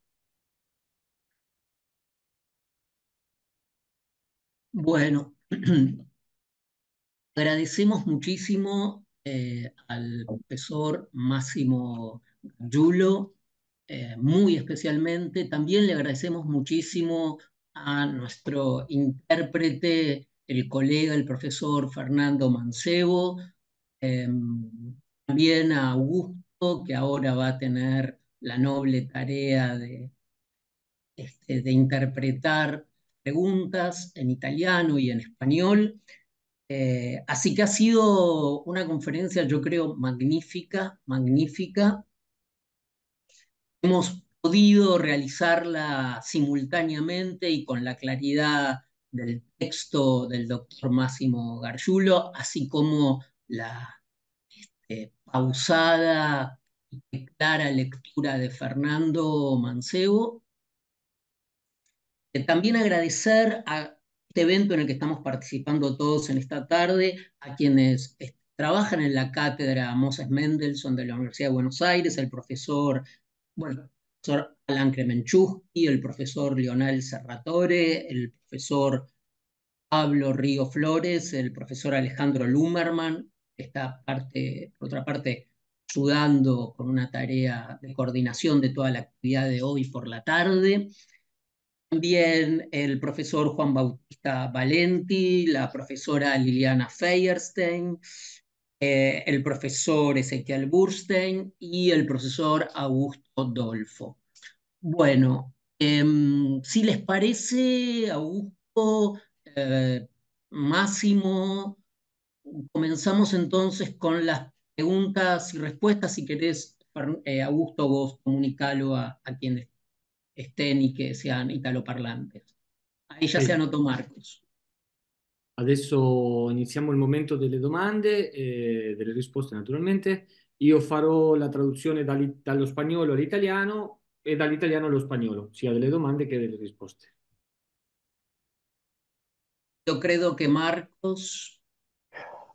Bueno, agradecemos muchísimo al profesor Máximo Giulo, muy especialmente. También le agradecemos muchísimo a nuestro intérprete, el colega, el profesor Fernando Mancebo, eh, también a Augusto, que ahora va a tener la noble tarea de interpretar preguntas en italiano y en español. Así que ha sido una conferencia, yo creo, magnífica, magnífica. Hemos podido realizarla simultáneamente y con la claridad del texto del doctor Máximo Gargiulo, así como la pausada y clara lectura de Fernando Mancebo. También agradecer a este evento en el que estamos participando todos en esta tarde, a quienes trabajan en la cátedra Moses Mendelssohn de la Universidad de Buenos Aires, el profesor, bueno, el profesor Alan Kremenchuk, el profesor Lionel Serratore, el profesor Pablo Río Flores, el profesor Alejandro Lumerman, que está por otra parte ayudando con una tarea de coordinación de toda la actividad de hoy por la tarde. También el profesor Juan Bautista Valenti, la profesora Liliana Feierstein, el profesor Ezequiel Burstein y el profesor Augusto Dolfo. Bueno, si les parece, Augusto, Máximo, comenzamos entonces con las preguntas y respuestas. Si querés, Augusto, vos comunicalo a quienes estén y que sean italoparlantes. Ahí ya se Ok. anotó Marcos. Adesso iniziamo il momento delle domande e delle risposte naturalmente. Io farò la traduzione dallo spagnolo all'italiano e dall'italiano allo spagnolo, sia delle domande che delle risposte. Yo creo que Marcos.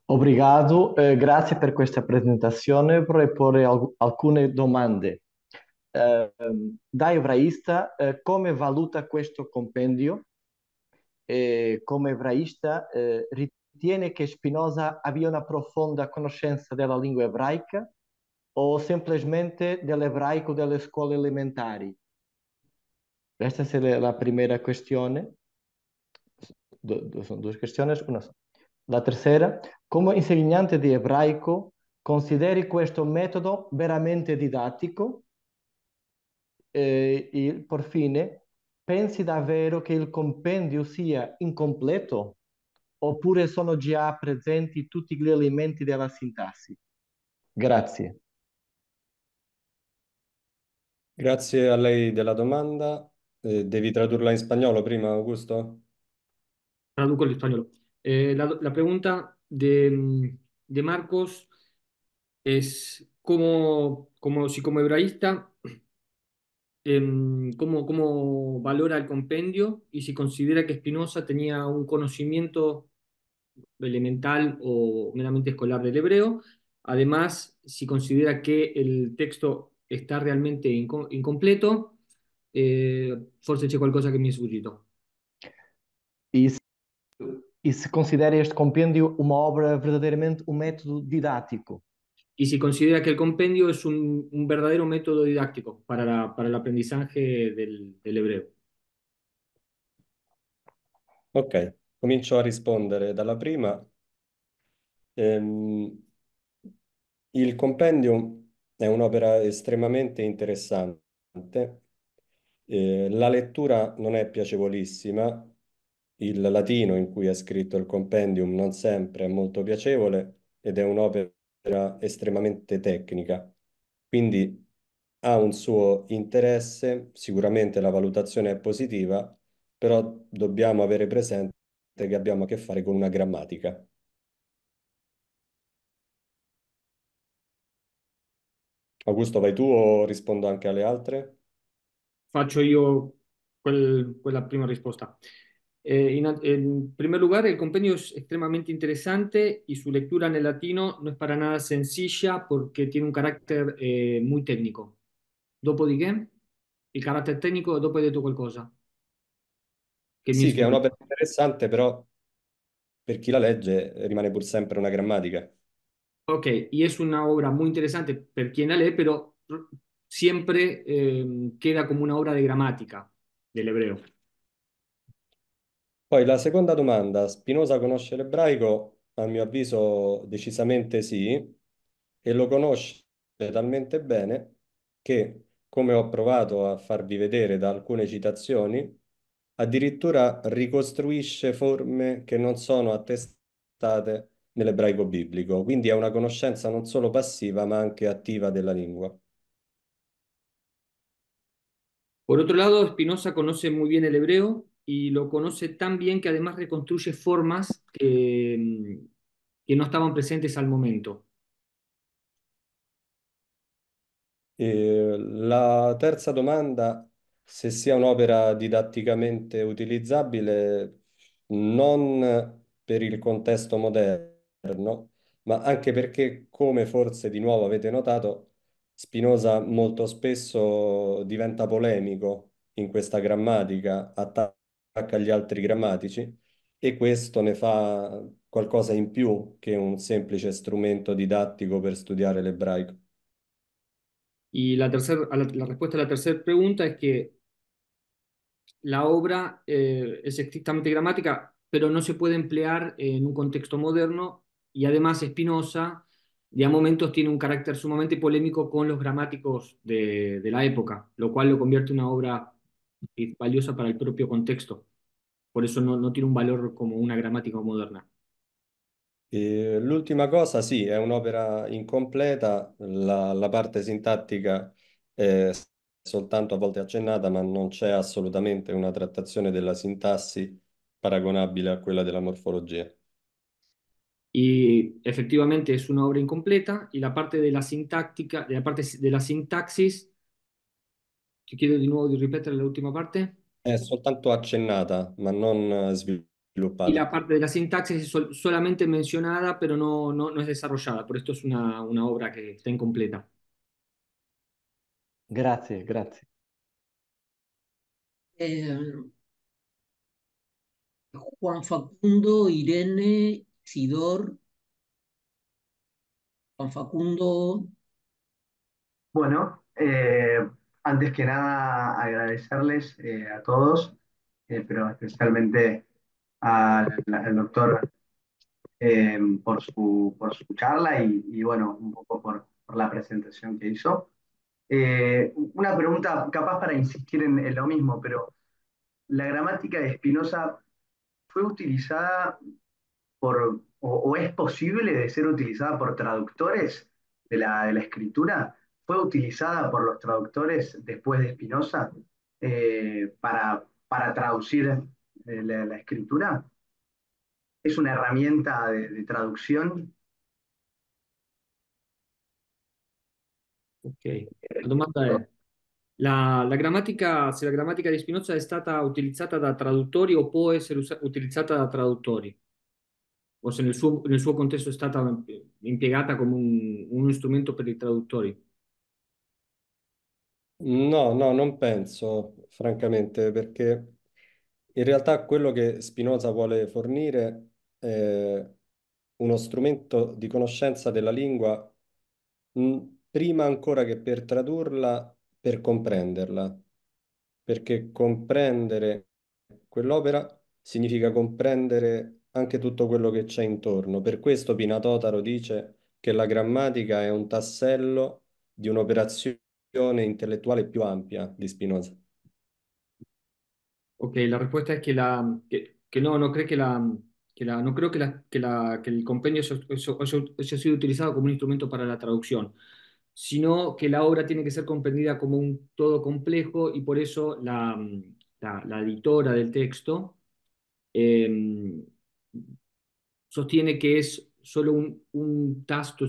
Obrigado, grazie per questa presentazione. Vorrei porre alcune domande. Da ebraista, come valuta questo compendio come ebraista, ritiene che Spinoza abbia una profonda conoscenza della lingua ebraica o semplicemente dell'ebraico delle scuole elementari? Questa è la prima questione. Son due questioni, una sola. La tercera, come insegnante di ebraico, consideri questo metodo veramente didattico? E por fine, pensi davvero che il compendio sia incompleto? Oppure sono già presenti tutti gli elementi della sintassi? Grazie. Grazie a lei della domanda. Devi tradurla in spagnolo prima, Augusto? Traduzco el español. La pregunta de Marcos es si como hebraísta, cómo valora el compendio y si considera que Spinoza tenía un conocimiento elemental o meramente escolar del hebreo. Además, si considera que el texto está realmente incompleto, forse c'è qualcosa che mi è sfuggito. E se considera este compêndio uma obra verdadeiramente um método didático? Y si considera que el compendio es un verdadero método didáctico para el aprendizaje del hebreo. Ok, comincio a rispondere dalla prima. Ehm, il Compendium è un'opera estremamente interessante. La lettura non è piacevolissima. Il latino in cui è scritto il Compendium non sempre è molto piacevole ed è un'opera estremamente tecnica. Quindi ha un suo interesse, sicuramente la valutazione è positiva, però dobbiamo avere presente che abbiamo a che fare con una grammatica. Augusto, vai tu o rispondo anche alle altre? Faccio io quella prima risposta. En primer lugar, el compendio es extremadamente interesante y su lectura en el latino no es para nada sencilla porque tiene un carácter muy técnico. Dopodiché, il carattere tecnico, dopo hai detto qualcosa che mi è Sì, che è sfuggito. un'opera interessante, però per chi la legge rimane pur sempre una grammatica. Ok, y es una obra muy interesante per quien la lee, pero siempre queda como una obra de gramática del hebreo. Poi la seconda domanda, Spinoza conosce l'ebraico? A mio avviso decisamente sì, e lo conosce talmente bene che, come ho provato a farvi vedere da alcune citazioni, addirittura ricostruisce forme che non sono attestate nell'ebraico biblico, quindi è una conoscenza non solo passiva ma anche attiva della lingua. Por otro lado, Spinoza conoce muy bien el hebreo y lo conoce tan bien que además reconstruye formas que no estaban presentes al momento. E la terza domanda, se sia un'opera didatticamente utilizzabile, non per il contesto moderno, ma anche perché, come forse di nuovo avete notato, Spinoza molto spesso diventa polemico in questa grammatica, attacca gli altri grammatici e questo ne fa qualcosa in più che un semplice strumento didattico per studiare l'ebraico. Y la respuesta a la tercera pregunta es que la obra es estrictamente gramática, pero no se puede emplear en un contexto moderno y además Spinoza de a momentos tiene un carácter sumamente polémico con los gramáticos de la época, lo cual lo convierte en una obra valiosa para el propio contexto. Por eso no tiene un valor como una gramática moderna. E l'ultima cosa, sì, è un'opera incompleta, la parte sintattica è soltanto a volte accennata, ma non c'è assolutamente una trattazione della sintassi paragonabile a quella della morfologia. Y efectivamente es una obra incompleta y la parte de la sintáctica, de la parte de la sintaxis, que quiero de nuevo repetir la última parte. È soltanto accennata, ma non Y sviluppata. la parte de la sintaxis es solamente mencionada, pero no es desarrollada. Por esto es una obra que está incompleta. Grazie, grazie. Eh, Juan Facundo, Irene, Isidor, Juan Facundo. Bueno, antes que nada agradecerles a todos, pero especialmente al doctor por su charla y, bueno, un poco por la presentación que hizo. Una pregunta capaz para insistir en lo mismo, pero ¿la gramática de Spinoza fue utilizada o es posible de ser utilizada por traductores de la escritura? ¿Fue utilizada por los traductores después de Spinoza para traducir la escritura? ¿Es una herramienta de traduzione? Ok, la domanda è, la grammatica, se la grammatica di Spinoza è stata utilizzata da traduttori o può essere utilizzata da traduttori, o se nel suo contesto è stata impiegata come uno strumento per i traduttori. No, no, non penso, francamente, perché in realtà quello che Spinoza vuole fornire è uno strumento di conoscenza della lingua, prima ancora che per tradurla, per comprenderla, perché comprendere quell'opera significa comprendere anche tutto quello che c'è intorno. Per questo Pina Totaro dice che la grammatica è un tassello di un'operazione intellettuale più ampia di Spinoza. Ok, la respuesta es que no, no cree no creo que el compendio haya sido utilizado como un instrumento para la traducción, sino que la obra tiene que ser comprendida como un todo complejo y por eso la editora del texto eh, sostiene que es solo un tasto,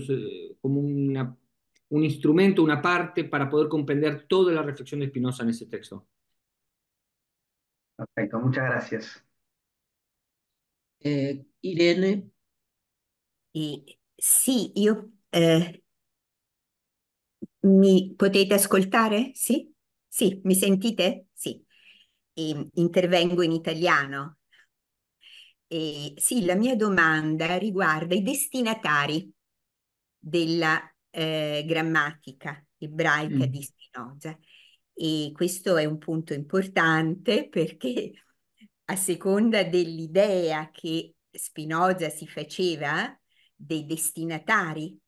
como un instrumento, una parte para poder comprender toda la reflexión de Spinoza en ese texto. Perfecto, muchas gracias. Irene. Sì, io mi potete ascoltare? Sì? Sì, mi sentite? Sì. Intervengo in italiano. Sì, la mia domanda riguarda i destinatari della grammatica ebraica di Spinoza. E questo è un punto importante perché a seconda dell'idea che Spinoza si faceva dei destinatari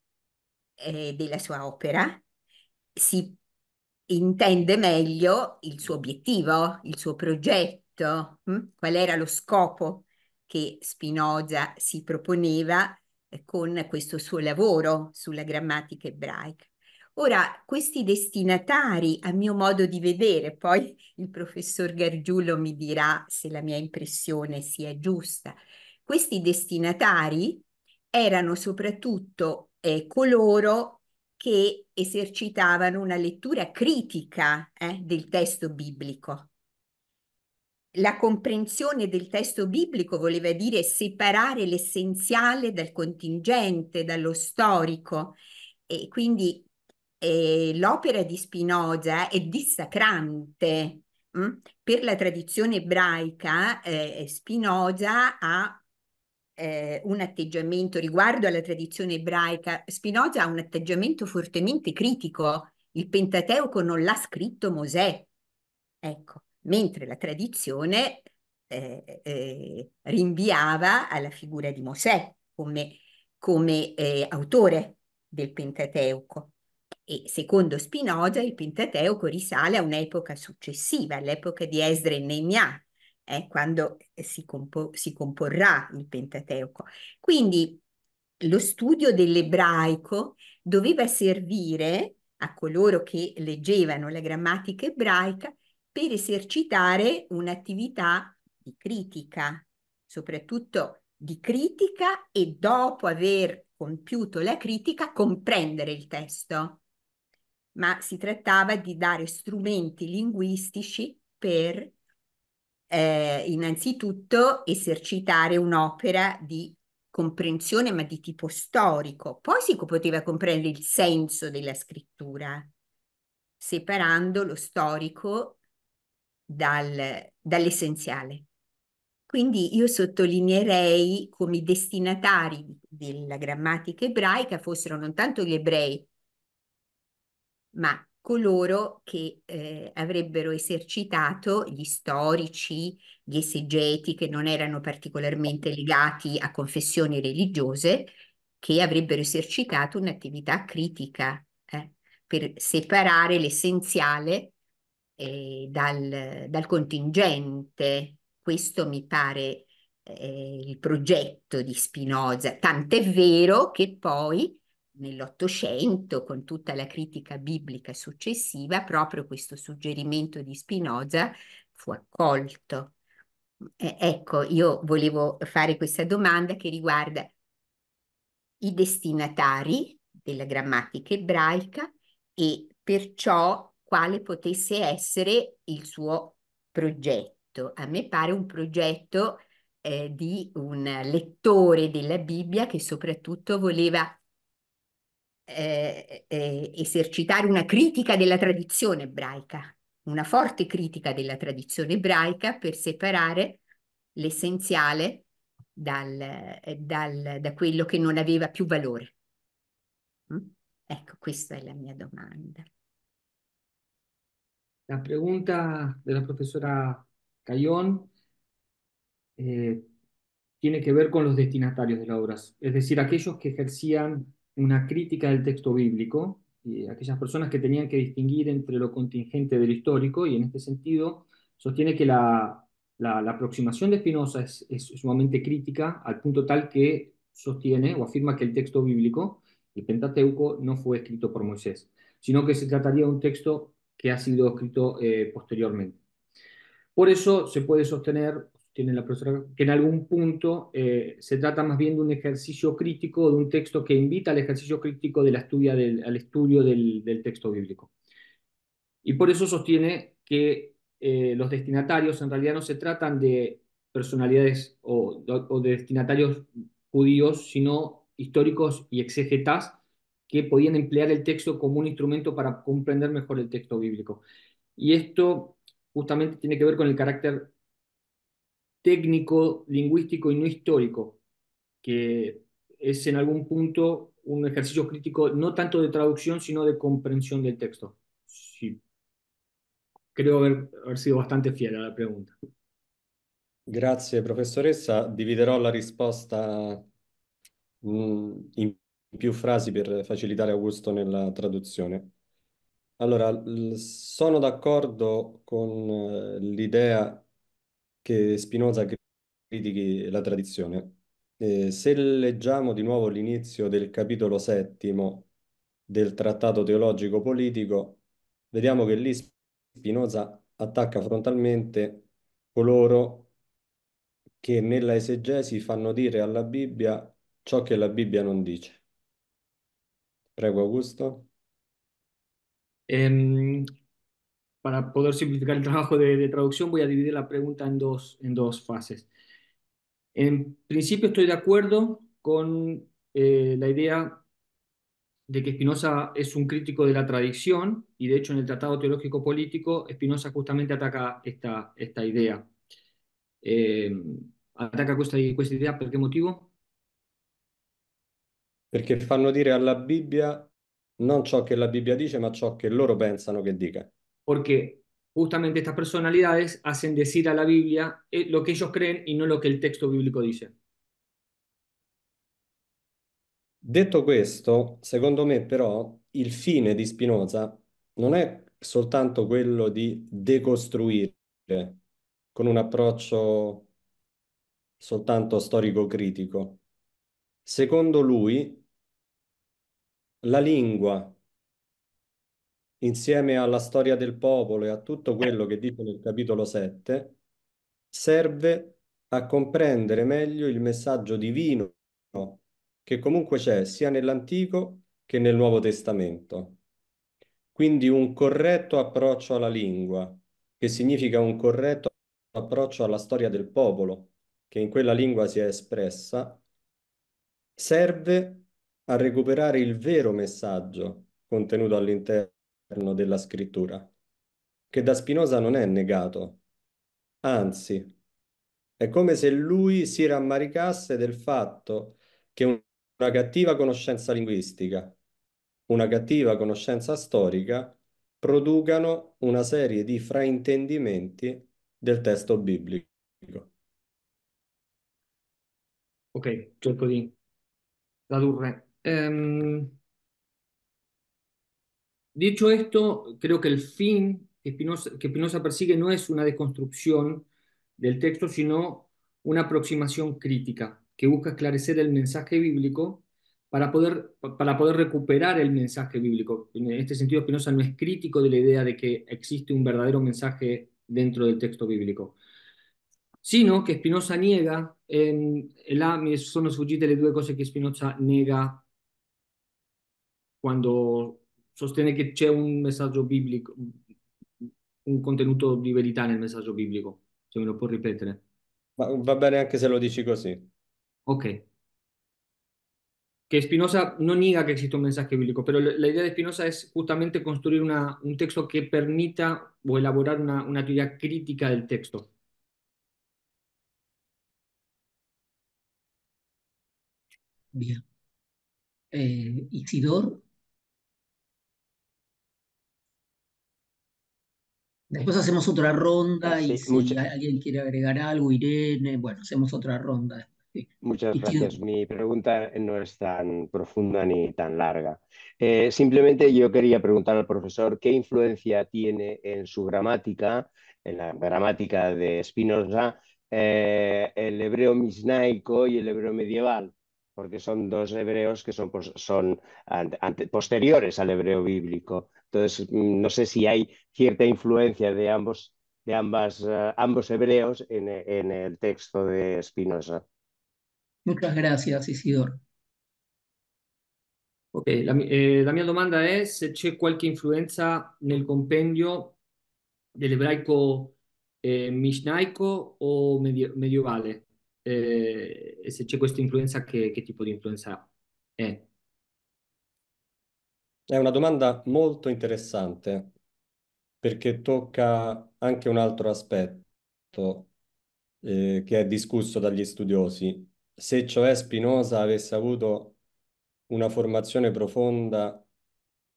della sua opera, si intende meglio il suo obiettivo, il suo progetto, qual era lo scopo che Spinoza si proponeva con questo suo lavoro sulla grammatica ebraica. Ora, questi destinatari, a mio modo di vedere, poi il professor Gargiulo mi dirà se la mia impressione sia giusta, questi destinatari erano soprattutto coloro che esercitavano una lettura critica del testo biblico. La comprensione del testo biblico voleva dire separare l'essenziale dal contingente, dallo storico, e quindi l'opera di Spinoza è dissacrante. Per la tradizione ebraica, Spinoza ha un atteggiamento riguardo alla tradizione ebraica. Spinoza ha un atteggiamento fortemente critico. Il Pentateuco non l'ha scritto Mosè, ecco, mentre la tradizione rinviava alla figura di Mosè come autore del Pentateuco. E secondo Spinoza il Pentateuco risale a un'epoca successiva, all'epoca di Esdra e Neemia, quando si comporrà il Pentateuco. Quindi lo studio dell'ebraico doveva servire a coloro che leggevano la grammatica ebraica per esercitare un'attività di critica, soprattutto di critica, e dopo aver compiuto la critica comprendere il testo. Ma si trattava di dare strumenti linguistici per innanzitutto esercitare un'opera di comprensione, ma di tipo storico. Poi si poteva comprendere il senso della scrittura, separando lo storico dall'essenziale. Quindi io sottolineerei come i destinatari della grammatica ebraica fossero non tanto gli ebrei, ma coloro che avrebbero esercitato gli storici, gli esegeti che non erano particolarmente legati a confessioni religiose, che avrebbero esercitato un'attività critica per separare l'essenziale dal contingente. Questo mi pare il progetto di Spinoza, tant'è vero che poi nell'Ottocento, con tutta la critica biblica successiva, proprio questo suggerimento di Spinoza fu accolto. Ecco, io volevo fare questa domanda che riguarda i destinatari della grammatica ebraica e perciò quale potesse essere il suo progetto. A me pare un progetto di un lettore della Bibbia che soprattutto voleva esercitare una critica della tradizione ebraica, una forte critica della tradizione ebraica per separare l'essenziale da quello che non aveva più valore. Mm? Ecco, questa è la mia domanda. La pregunta de la profesora Cayón eh, tiene que ver con los destinatarios de las obras, es decir, aquellos que ejercían una crítica del texto bíblico, y aquellas personas que tenían que distinguir entre lo contingente de lo histórico, y en este sentido sostiene que la aproximación de Spinoza es sumamente crítica, al punto tal que sostiene o afirma que el texto bíblico, el Pentateuco, no fue escrito por Moisés, sino que se trataría de un texto que ha sido escrito posteriormente. Por eso se puede sostener, tiene la profesora, que en algún punto se trata más bien de un ejercicio crítico, de un texto que invita al ejercicio crítico al estudio del texto bíblico. Y por eso sostiene que los destinatarios en realidad no se tratan de personalidades o de destinatarios judíos, sino históricos y exégetas que podían emplear el texto como un instrumento para comprender mejor el texto bíblico. Y esto justamente tiene que ver con el carácter técnico, lingüístico y no histórico, que es en algún punto un ejercicio crítico no tanto de traducción, sino de comprensión del texto. Sí, creo haber sido bastante fiel a la pregunta. Grazie professoressa, dividerò la risposta in più frasi per facilitare Augusto nella traduzione. Allora, sono d'accordo con l'idea che Spinoza critichi la tradizione. Se leggiamo di nuovo l'inizio del capitolo settimo del Trattato teologico politico, vediamo che lì Spinoza attacca frontalmente coloro che nella esegesi fanno dire alla Bibbia ciò che la Bibbia non dice. Prego, Augusto. Em, para poder simplificar el trabajo de traducción, voy a dividir la pregunta en dos fases. En principio estoy de acuerdo con la idea de que Spinoza es un crítico de la tradición y de hecho en el Tratado Teológico Político Spinoza justamente ataca esta idea. Eh, Ataca questa idea per che motivo? Perché fanno dire alla Bibbia non ciò che la Bibbia dice, ma ciò che loro pensano che dica. Porque justamente estas personalidades hacen decir a la Biblia lo que ellos creen y no lo que el texto bíblico dice. Detto questo, secondo me però il fine di Spinoza non è soltanto quello di decostruire con un approccio soltanto storico-critico. Secondo lui, la lingua, insieme alla storia del popolo e a tutto quello che dice nel capitolo 7, serve a comprendere meglio il messaggio divino che comunque c'è sia nell'Antico che nel Nuovo Testamento. Quindi un corretto approccio alla lingua, che significa un corretto approccio alla storia del popolo, che in quella lingua si è espressa, serve a recuperare il vero messaggio contenuto all'interno della scrittura, che da Spinoza non è negato, anzi, È come se lui si rammaricasse del fatto che una cattiva conoscenza linguistica, una cattiva conoscenza storica producano una serie di fraintendimenti del testo biblico. Ok, cerco di tradurre. Dicho esto, creo que el fin que Spinoza persigue no es una deconstrucción del texto, sino una aproximación crítica que busca esclarecer el mensaje bíblico para poder recuperar el mensaje bíblico. En este sentido, Spinoza no es crítico de la idea de que existe un verdadero mensaje dentro del texto bíblico, sino che Spinoza nega, e là mi sono sfuggite le due cose che Spinoza nega quando sostiene che c'è un messaggio biblico, un contenuto di verità nel messaggio biblico. Se me lo può ripetere. Ma va bene anche se lo dici così. Ok. Que Spinoza no niega que existe un mensaje bíblico, pero la idea de Spinoza es justamente construir un texto que permita o elaborar una teoría crítica del texto. Bien. Isidor. Después hacemos otra ronda y Sí, si alguien quiere agregar algo, Irene, bueno, hacemos otra ronda. Sí. muchas Isidor. gracias. Mi pregunta no es tan profunda ni tan larga. Simplemente yo quería preguntar al profesor qué influencia tiene en su gramática, en la gramática de Spinoza, el hebreo misnaico y el hebreo medieval, porque son dos hebreos que son posteriores al hebreo bíblico. Entonces, no sé si hay cierta influencia de ambos hebreos en el texto de Spinoza. Muchas gracias, Isidor. Ok, la mia domanda è se c'è qualche influenza nel compendio dell'ebraico mishnaico o medievale. E se c'è questa influenza, che tipo di influenza è? È una domanda molto interessante perché tocca anche un altro aspetto che è discusso dagli studiosi. Se cioè Spinoza avesse avuto una formazione profonda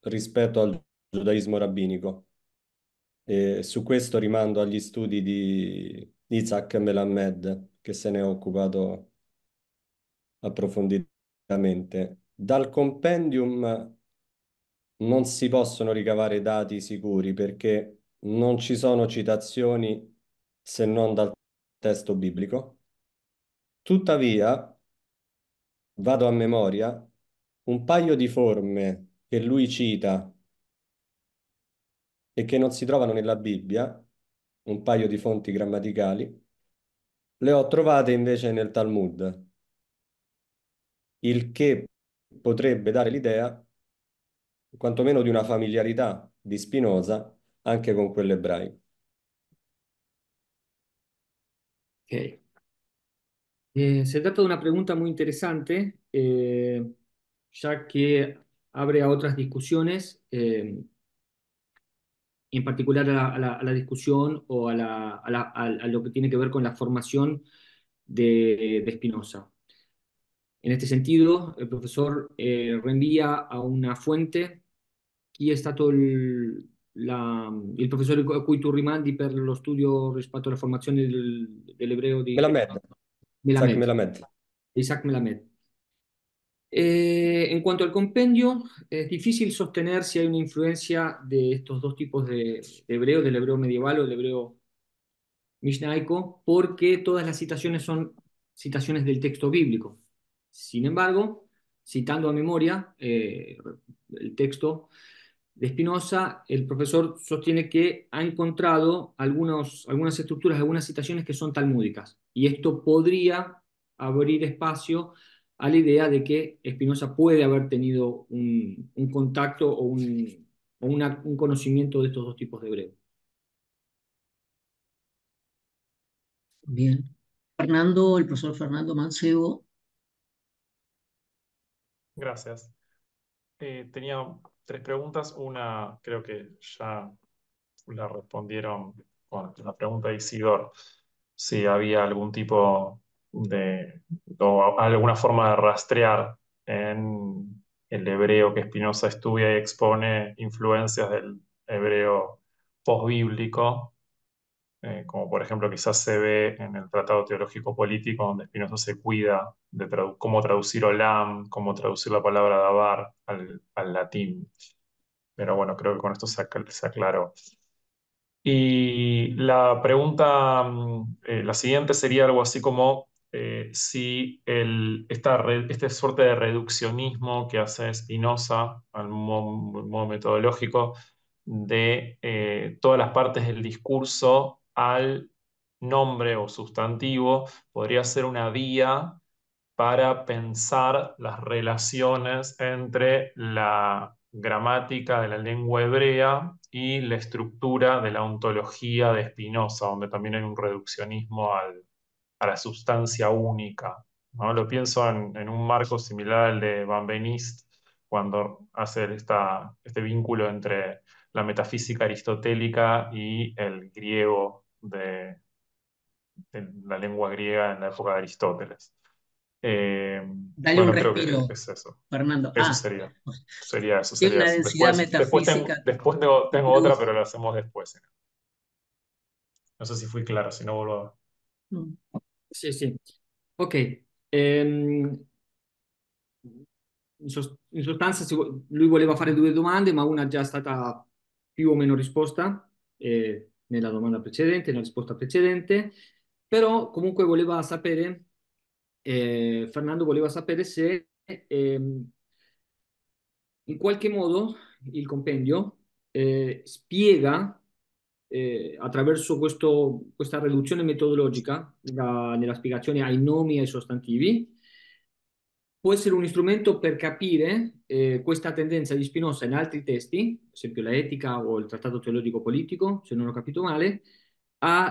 rispetto al giudaismo rabbinico. E su questo rimando agli studi di Isaac Melamed, che se ne è occupato approfonditamente. Dal compendium non si possono ricavare dati sicuri perché non ci sono citazioni se non dal testo biblico. Tuttavia, vado a memoria, un paio di forme che lui cita e che non si trovano nella Bibbia, un paio di fonti grammaticali, le ho trovate invece nel Talmud, il che potrebbe dare l'idea, quantomeno, di una familiarità di Spinoza anche con quelle ebraiche. Ok. Se trata de una pregunta muy interesante, ya que abre a otras discusiones, en particular a la discusión o a lo que tiene que ver con la formación de Spinoza. En este sentido, il professor rinvia a una fuente. Chi è stato il professore a cui tu rimandi per lo studio rispetto alla formazione dell'ebreo di Melamed, Isaac Melamed, Melamed. Isaac Melamed? En cuanto al compendio, es difícil sostener si hay una influencia de estos dos tipos de hebreo, del hebreo medieval o del hebreo mishnaico, porque todas las citaciones son citaciones del texto bíblico. Sin embargo, citando a memoria el texto de Spinoza, el profesor sostiene que ha encontrado algunas estructuras, algunas citaciones que son talmúdicas, y esto podría abrir espacio a la idea de que Spinoza puede haber tenido un contacto o un conocimiento de estos dos tipos de hebreo. Bien. Fernando, el profesor Fernando Mancebo. Gracias. Tenía tres preguntas. Una creo que ya la respondieron con la pregunta de Isidor. si había algún tipo o alguna forma de rastrear en el hebreo que Spinoza estudia y expone influencias del hebreo posbíblico, como por ejemplo quizás se ve en el Tratado Teológico Político, donde Spinoza se cuida de cómo traducir olam, cómo traducir la palabra davar al latín. Pero bueno, creo que con esto se aclaró. Y la pregunta, la siguiente sería algo así como si esta suerte de reduccionismo que hace Spinoza al modo metodológico de todas las partes del discurso al nombre o sustantivo podría ser una vía para pensar las relaciones entre la gramática de la lengua hebrea y la estructura de la ontología de Spinoza, donde también hay un reduccionismo a la sustancia única, ¿no? Lo pienso en un marco similar al de Van Benist, cuando hace este vínculo entre la metafísica aristotélica y el griego de la lengua griega en la época de Aristóteles. Dale un Bueno, creo que respiro, es eso. Fernando. Eso sería eso. Tiene una densidad Después metafísica que tengo otra, produce. pero la hacemos después. No sé si fui claro, si no vuelvo a... Sì, sì. Ok. Ehm, in sostanza lui voleva fare due domande, ma una è già stata più o meno risposta nella domanda precedente, nella risposta precedente, però comunque voleva sapere, Fernando voleva sapere se in qualche modo il compendio spiega attraverso questa riduzione metodologica nella spiegazione ai nomi e ai sostantivi, può essere un strumento per capire questa tendenza di Spinoza in altri testi, ad esempio la Etica o il Trattato Teologico Politico, se non ho capito male, a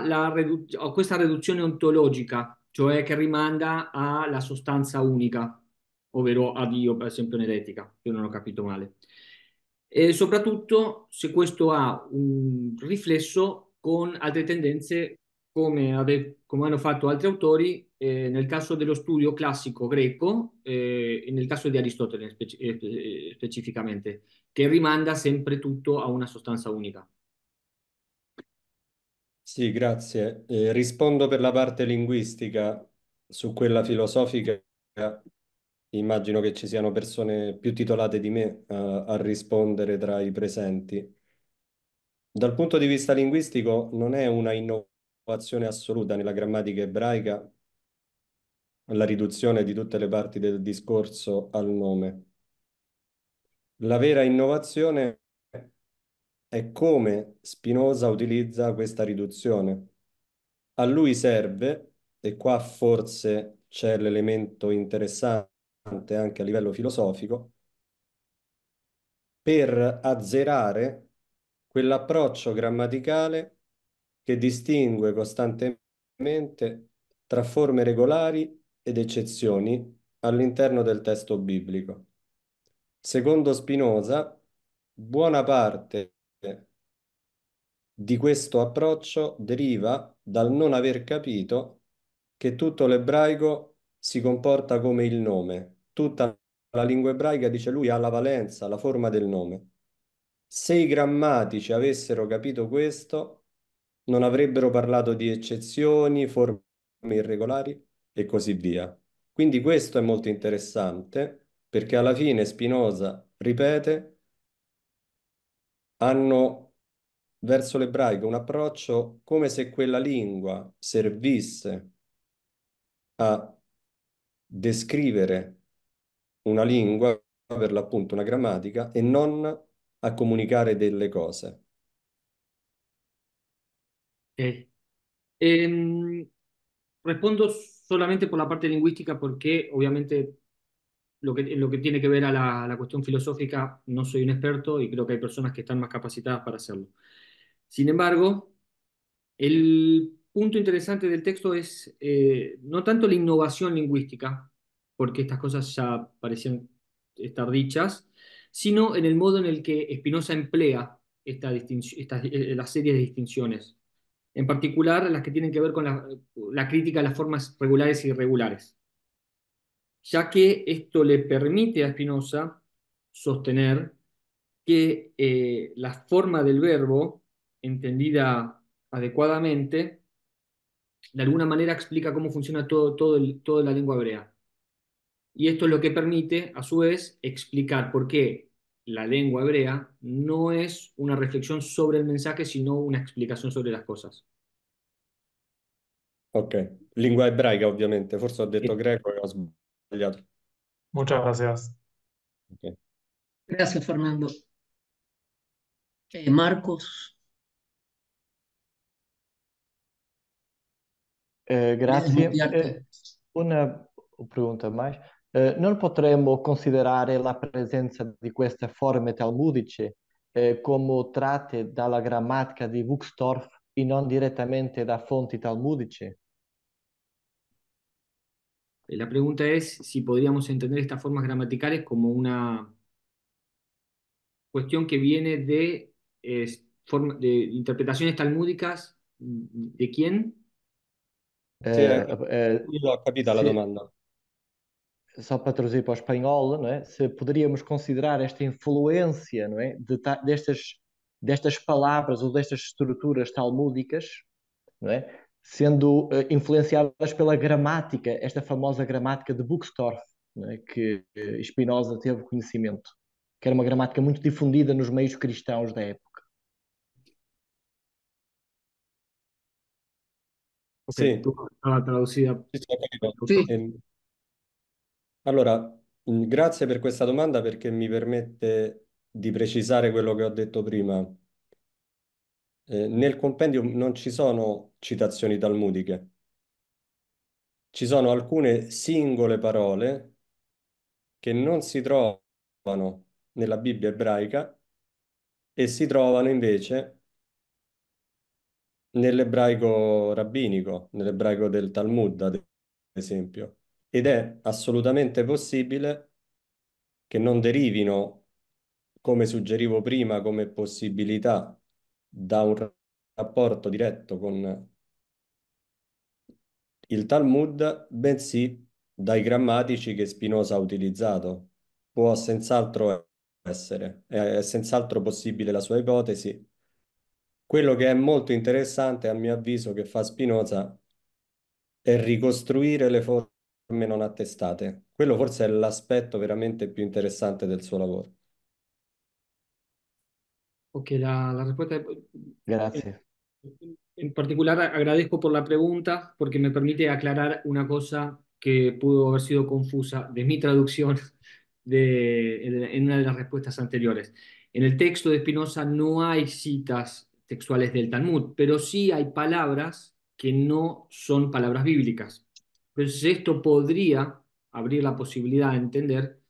questa riduzione ontologica, cioè che rimanda alla sostanza unica, ovvero a Dio, per esempio nell'Etica, se non ho capito male. E soprattutto se questo ha un riflesso con altre tendenze come hanno fatto altri autori nel caso dello studio classico greco e nel caso di Aristotele specificamente, che rimanda sempre tutto a una sostanza unica. Sì, grazie. Rispondo per la parte linguistica, su quella filosofica. Immagino che ci siano persone più titolate di me a rispondere tra i presenti. Dal punto di vista linguistico, non è una innovazione assoluta nella grammatica ebraica la riduzione di tutte le parti del discorso al nome. La vera innovazione è come Spinoza utilizza questa riduzione. A lui serve, e qua forse c'è l'elemento interessante anche a livello filosofico, per azzerare quell'approccio grammaticale che distingue costantemente tra forme regolari ed eccezioni all'interno del testo biblico. Secondo Spinoza, buona parte di questo approccio deriva dal non aver capito che tutto l'ebraico si comporta come il nome. Tutta la lingua ebraica, dice lui, ha la valenza, la forma del nome. Se i grammatici avessero capito questo, non avrebbero parlato di eccezioni, forme irregolari e così via. Quindi questo è molto interessante perché alla fine Spinoza ripete, hanno verso l'ebraico un approccio come se quella lingua servisse a descrivere una lingua, per l'appunto una grammatica, e non a comunicare delle cose. Ok. Respondo solamente por la parte lingüística porque obviamente lo que tiene que ver a la cuestión filosófica no soy un experto y creo que hay personas que están más capacitadas para hacerlo. Sin embargo, el punto interesante del texto es no tanto la innovación lingüística, porque estas cosas ya parecían estar dichas, sino en el modo en el que Spinoza emplea la serie de distinciones. en particular las que tienen que ver con la crítica a las formas regulares y irregulares, ya que esto le permite a Spinoza sostener que la forma del verbo, entendida adecuadamente, de alguna manera explica cómo funciona toda la lengua hebrea. Y esto es lo que permite, a su vez, explicar por qué la lengua hebrea no es una reflexión sobre el mensaje, sino una explicación sobre las cosas. Ok, lingua ebraica ovviamente, forse ho detto Eh, greco e ho sbagliato. Muchas gracias. Ok. Gracias, Fernando. Marcos, puoi Grazie. smutearte. Una pergunta mais. Non potremmo considerare la presenza di queste forme talmudiche come tratte dalla grammatica di Wuxdorf e non direttamente da fonti talmudiche? La pregunta es si podríamos entender estas formas gramaticales como una cuestión que viene de interpretaciones talmúdicas. ¿De quién? Sì, Eh, eh, io ho capito la se, domanda. só para traduzir para o espanhol, não é? Se poderíamos considerar esta influência, não é? Destas palavras ou destas estruturas talmúdicas, não é? Sendo influenciadas pela gramática, esta famosa gramática de Buxtorf, não é? Que Spinoza teve conhecimento, que era uma gramática muito difundida nos meios cristãos da época. Sì, Estaba traducida. sì, sì, ho capito. Sí, Allora, grazie per questa domanda perché mi permette di precisare quello che ho detto prima. Nel compendio non ci sono citazioni talmudiche, ci sono alcune singole parole che non si trovano nella Bibbia ebraica e si trovano invece nell'ebraico rabbinico, nell'ebraico del Talmud, ad esempio. Ed è assolutamente possibile che non derivino, come suggerivo prima, come possibilità da un rapporto diretto con il Talmud, bensì dai grammatici che Spinoza ha utilizzato. Può senz'altro essere, è senz'altro possibile la sua ipotesi. Quello che è molto interessante, a mio avviso, che fa Spinoza è ricostruire le forme non attestate. Quello forse è l'aspetto veramente più interessante del suo lavoro. Ok, la respuesta. Grazie. En particular, agradezco por la pregunta porque me permite aclarar una cosa que pudo haber sido confusa de mi traducción en una de las respuestas anteriores. En el texto de Spinoza no hay citas textuales del Talmud, pero sí hay palabras que no son palabras bíblicas. Entonces, esto podría abrir la posibilidad de entender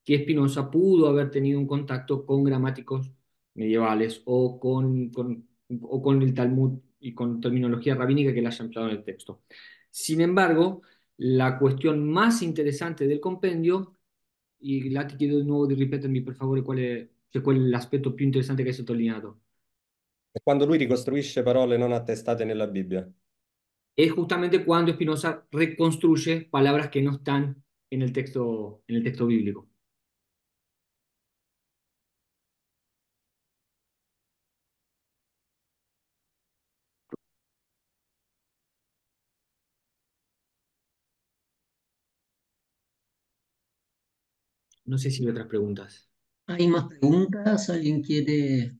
que Spinoza pudo haber tenido un contacto con gramáticos medievales o con el Talmud y con terminología rabínica que le haya empleado en el texto. Sin embargo, la cuestión más interesante del compendio, y la ti chiedo di nuovo di ripetermi per favore qual è l'aspetto più interessante che hai sottolineato. È quando lui ricostruisce parole non attestate nella Bibbia. Es justamente cuando Spinoza reconstruye palabras que no están en el texto bíblico. No sé si hay otras preguntas. ¿hay más preguntas? ¿Alguien que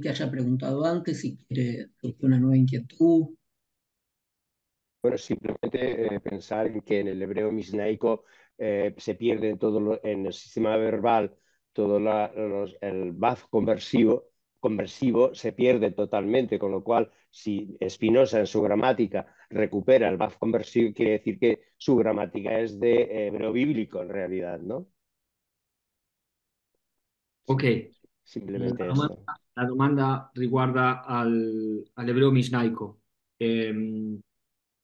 haya preguntado antes si quiere surgir una nueva inquietud? Bueno, simplemente pensar en que en el hebreo misnaico se pierde en el sistema verbal todo el baz conversivo se pierde totalmente, con lo cual si Spinoza en su gramática recupera el baz conversivo, quiere decir que su gramática es de hebreo bíblico en realidad, ¿no? Ok, Simplemente la eso. domanda, la domanda riguarda al ebreo misnaico.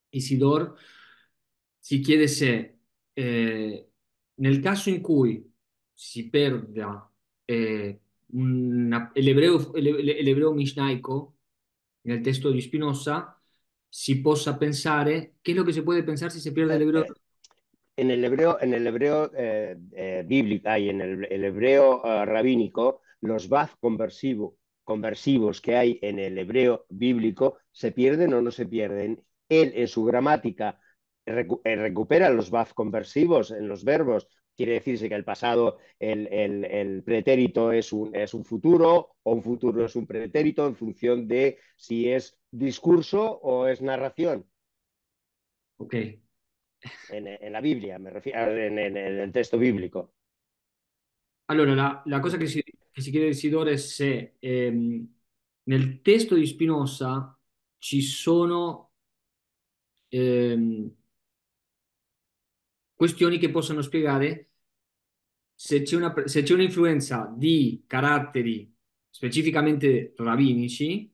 Isidor si chiede se nel caso in cui si perda l'ebreo mishnaico, nel testo di Spinoza si possa pensare, ¿qué es lo que se puede pensar si se pierde el Eh, hebreo? eh, en el hebreo bíblico, hay el hebreo rabínico, los baz conversivos que hay en el hebreo bíblico, ¿se pierden o no se pierden? Él en su gramática recupera los baz conversivos en los verbos. Quiere decirse que el pasado, el pretérito es un futuro o un futuro es un pretérito en función de si es discurso o es narración. Ok. En la Biblia, me refiero, en el testo biblico. Allora, la cosa che si chiede a Isidoro è se nel testo di Spinoza ci sono questioni che possono spiegare se c'è un'influenza di caratteri specificamente rabinici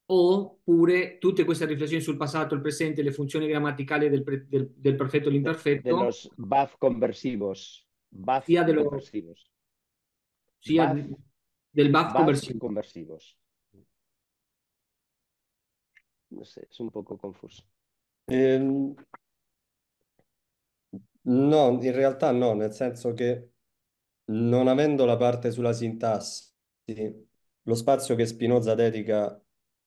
oppure tutte queste riflessioni sul passato, il presente, le funzioni grammaticali del perfetto e De l'imperfetto, los BAF conversivos. BAF sia, conversivos. sia BAF, del BAF BAF conversivo. conversivos. No sé, es un poco confuso. Ehm, no, in realtà no, nel senso che non avendo la parte sulla sintassi, lo spazio che Spinoza dedica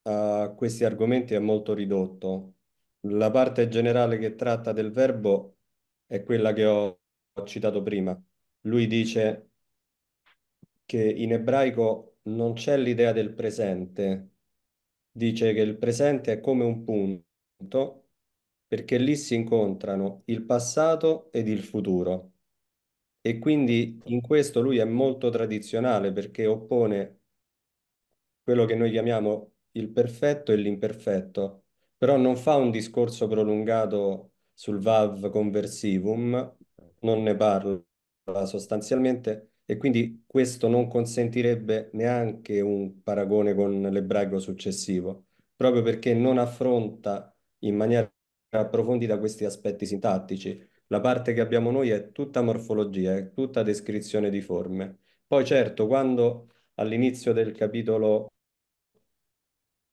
a questi argomenti è molto ridotto. La parte generale che tratta del verbo è quella che ho citato prima. Lui dice che in ebraico non c'è l'idea del presente, dice che il presente è come un punto perché lì si incontrano il passato ed il futuro. E quindi in questo lui è molto tradizionale perché oppone quello che noi chiamiamo il perfetto e l'imperfetto, però non fa un discorso prolungato sul vav conversivum, non ne parla sostanzialmente e quindi questo non consentirebbe neanche un paragone con l'ebraico successivo, proprio perché non affronta in maniera approfondita questi aspetti sintattici. La parte che abbiamo noi è tutta morfologia, è tutta descrizione di forme. Poi certo, quando all'inizio del capitolo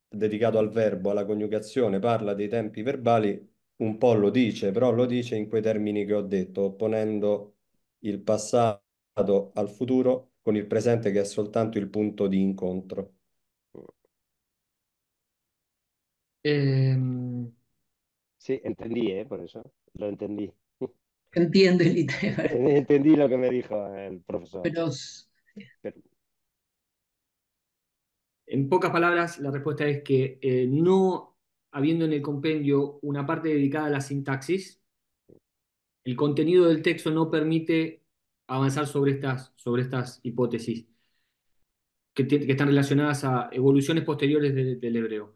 dedicato al verbo, alla coniugazione, parla dei tempi verbali, un po' lo dice, però lo dice in quei termini che ho detto, opponendo il passato al futuro con il presente che è soltanto il punto di incontro. Ehm, Sí, entendí, por eso. Lo entendí. Entiende el idea, Entendí lo que me dijo el profesor. pero Pero- En pocas palabras, la respuesta es que no habiendo en el compendio una parte dedicada a la sintaxis, el contenido del texto no permite avanzar sobre estas hipótesis que están relacionadas a evoluciones posteriores del hebreo.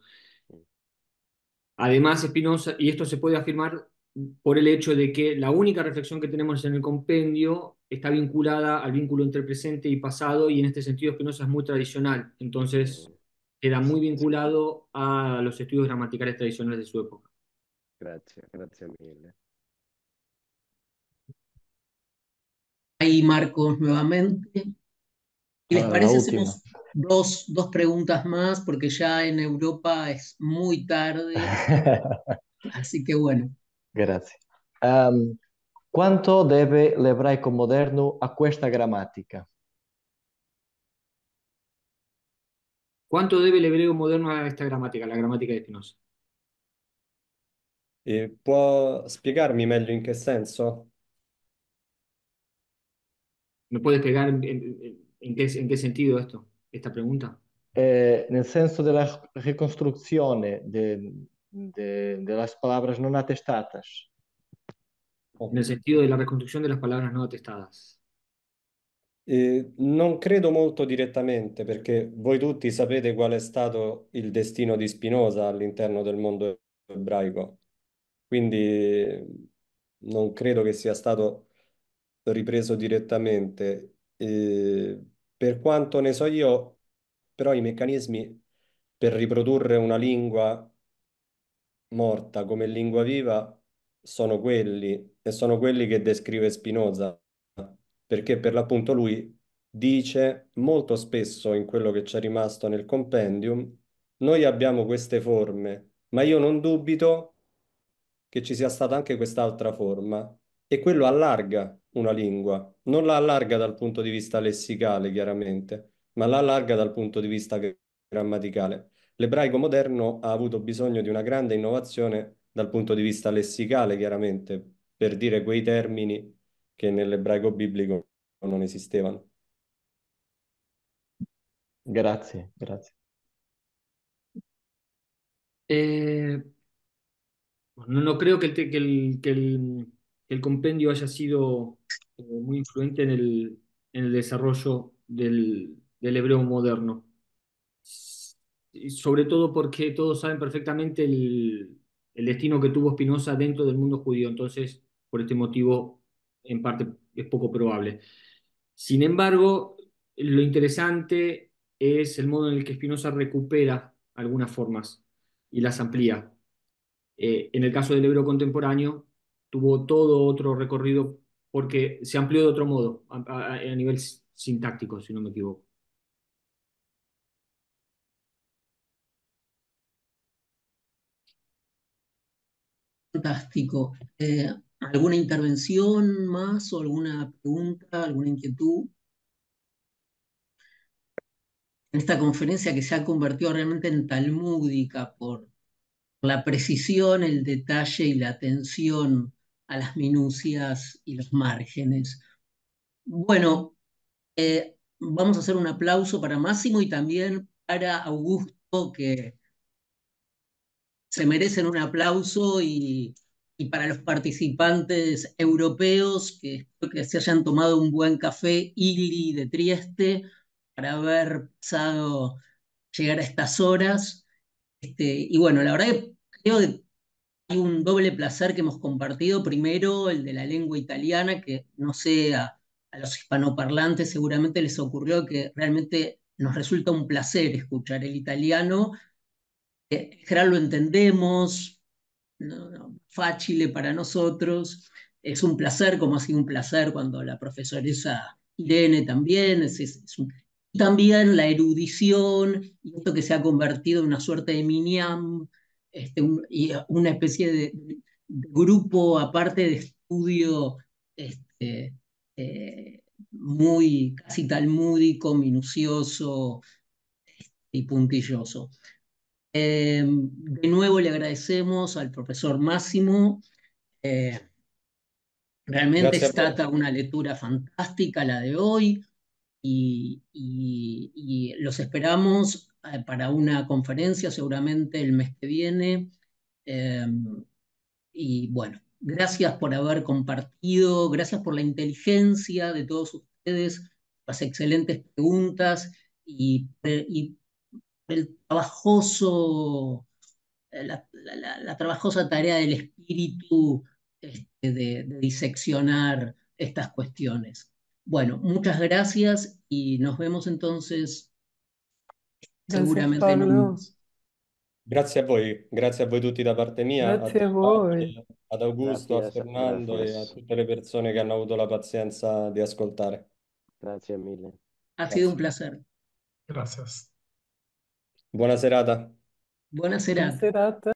Además, Spinoza, y esto se puede afirmar por el hecho de que la única reflexión que tenemos en el compendio está vinculada al vínculo entre presente y pasado, y en este sentido Spinoza es muy tradicional, entonces queda muy vinculado a los estudios gramaticales tradicionales de su época. Grazie, grazie mille. ahí Marcos nuevamente. ¿Y les La parece última. hacemos dos preguntas más? Porque ya en Europa es muy tarde, así que bueno. Grazie. Quanto deve l'ebraico moderno a questa grammatica? ¿Cuánto debe el hebreo moderno a esta gramática, la gramática de Spinoza? E può spiegarmi meglio in che senso? ¿Me puede explicar en qué sentido esta pregunta? Nel senso della ricostruzione delle parole non attestadas. En el sentido de la reconstrucción de las palabras no atestadas. Non credo molto direttamente, perché voi tutti sapete qual è stato il destino di Spinoza all'interno del mondo ebraico, quindi non credo che sia stato ripreso direttamente. Per quanto ne so io, però i meccanismi per riprodurre una lingua morta come lingua viva sono quelli, e sono quelli che descrive Spinoza, perché per l'appunto lui dice molto spesso in quello che c'è rimasto nel compendium noi abbiamo queste forme, ma io non dubito che ci sia stata anche quest'altra forma e quello allarga una lingua, non la allarga dal punto di vista lessicale, chiaramente, ma la allarga dal punto di vista grammaticale. L'ebraico moderno ha avuto bisogno di una grande innovazione dal punto di vista lessicale, chiaramente, per dire quei termini che nell'ebraico biblico non esistevano. Grazie, grazie. Eh, no creo que que el compendio haya sido muy influente en el desarrollo del hebreo moderno. Y sobre todo porque todos saben perfectamente el destino que tuvo Spinoza dentro del mundo judío. Entonces, por este motivo, en parte es poco probable. Sin embargo, lo interesante es el modo en el que Spinoza recupera algunas formas y las amplía. En el caso del hebreo contemporáneo, tuvo todo otro recorrido porque se amplió de otro modo, a nivel sintáctico, si no me equivoco. Fantástico. ¿Alguna intervención más o alguna pregunta, alguna inquietud? En esta conferencia que se ha convertido realmente en talmúdica por la precisión, el detalle y la atención a las minucias y los márgenes. Bueno, vamos a hacer un aplauso para Máximo y también para Augusto, que se merecen un aplauso y para los participantes europeos que espero que se hayan tomado un buen café Ili de Trieste para haber pasado, llegar a estas horas. Y bueno, la verdad que creo que hay un doble placer que hemos compartido. Primero, el de la lengua italiana, que no sé, a los hispanoparlantes seguramente les ocurrió que realmente nos resulta un placer escuchar el italiano. En general lo entendemos, fácil para nosotros. Es un placer, como ha sido un placer cuando la profesoresa Irene también. Y también la erudición y esto que se ha convertido en una suerte de miniam, y una especie de grupo aparte de estudio muy casi talmúdico, minucioso y puntilloso. De nuevo le agradecemos al profesor Máximo. Realmente è Grazie a voi. stata una lettura fantástica la de hoy y los esperamos para una conferencia seguramente el mes que viene. Eh, y bueno, gracias por haber compartido, gracias por la inteligencia de todos ustedes, las excelentes preguntas y el trabajoso la trabajosa tarea del espíritu de diseccionar estas cuestiones. Bueno, muchas gracias y nos vemos entonces Grazie seguramente en un Pablo, mes. Grazie a voi tutti da parte mia, a grazie te a voi. Fabio, ad Augusto, a Gracias, Fernando e a gracias, tutte le persone che hanno avuto la pazienza di ascoltare. gracias mille. Ha sido un Grazie. placer. Gracias. Buona serata. Buona Buona serata. serata.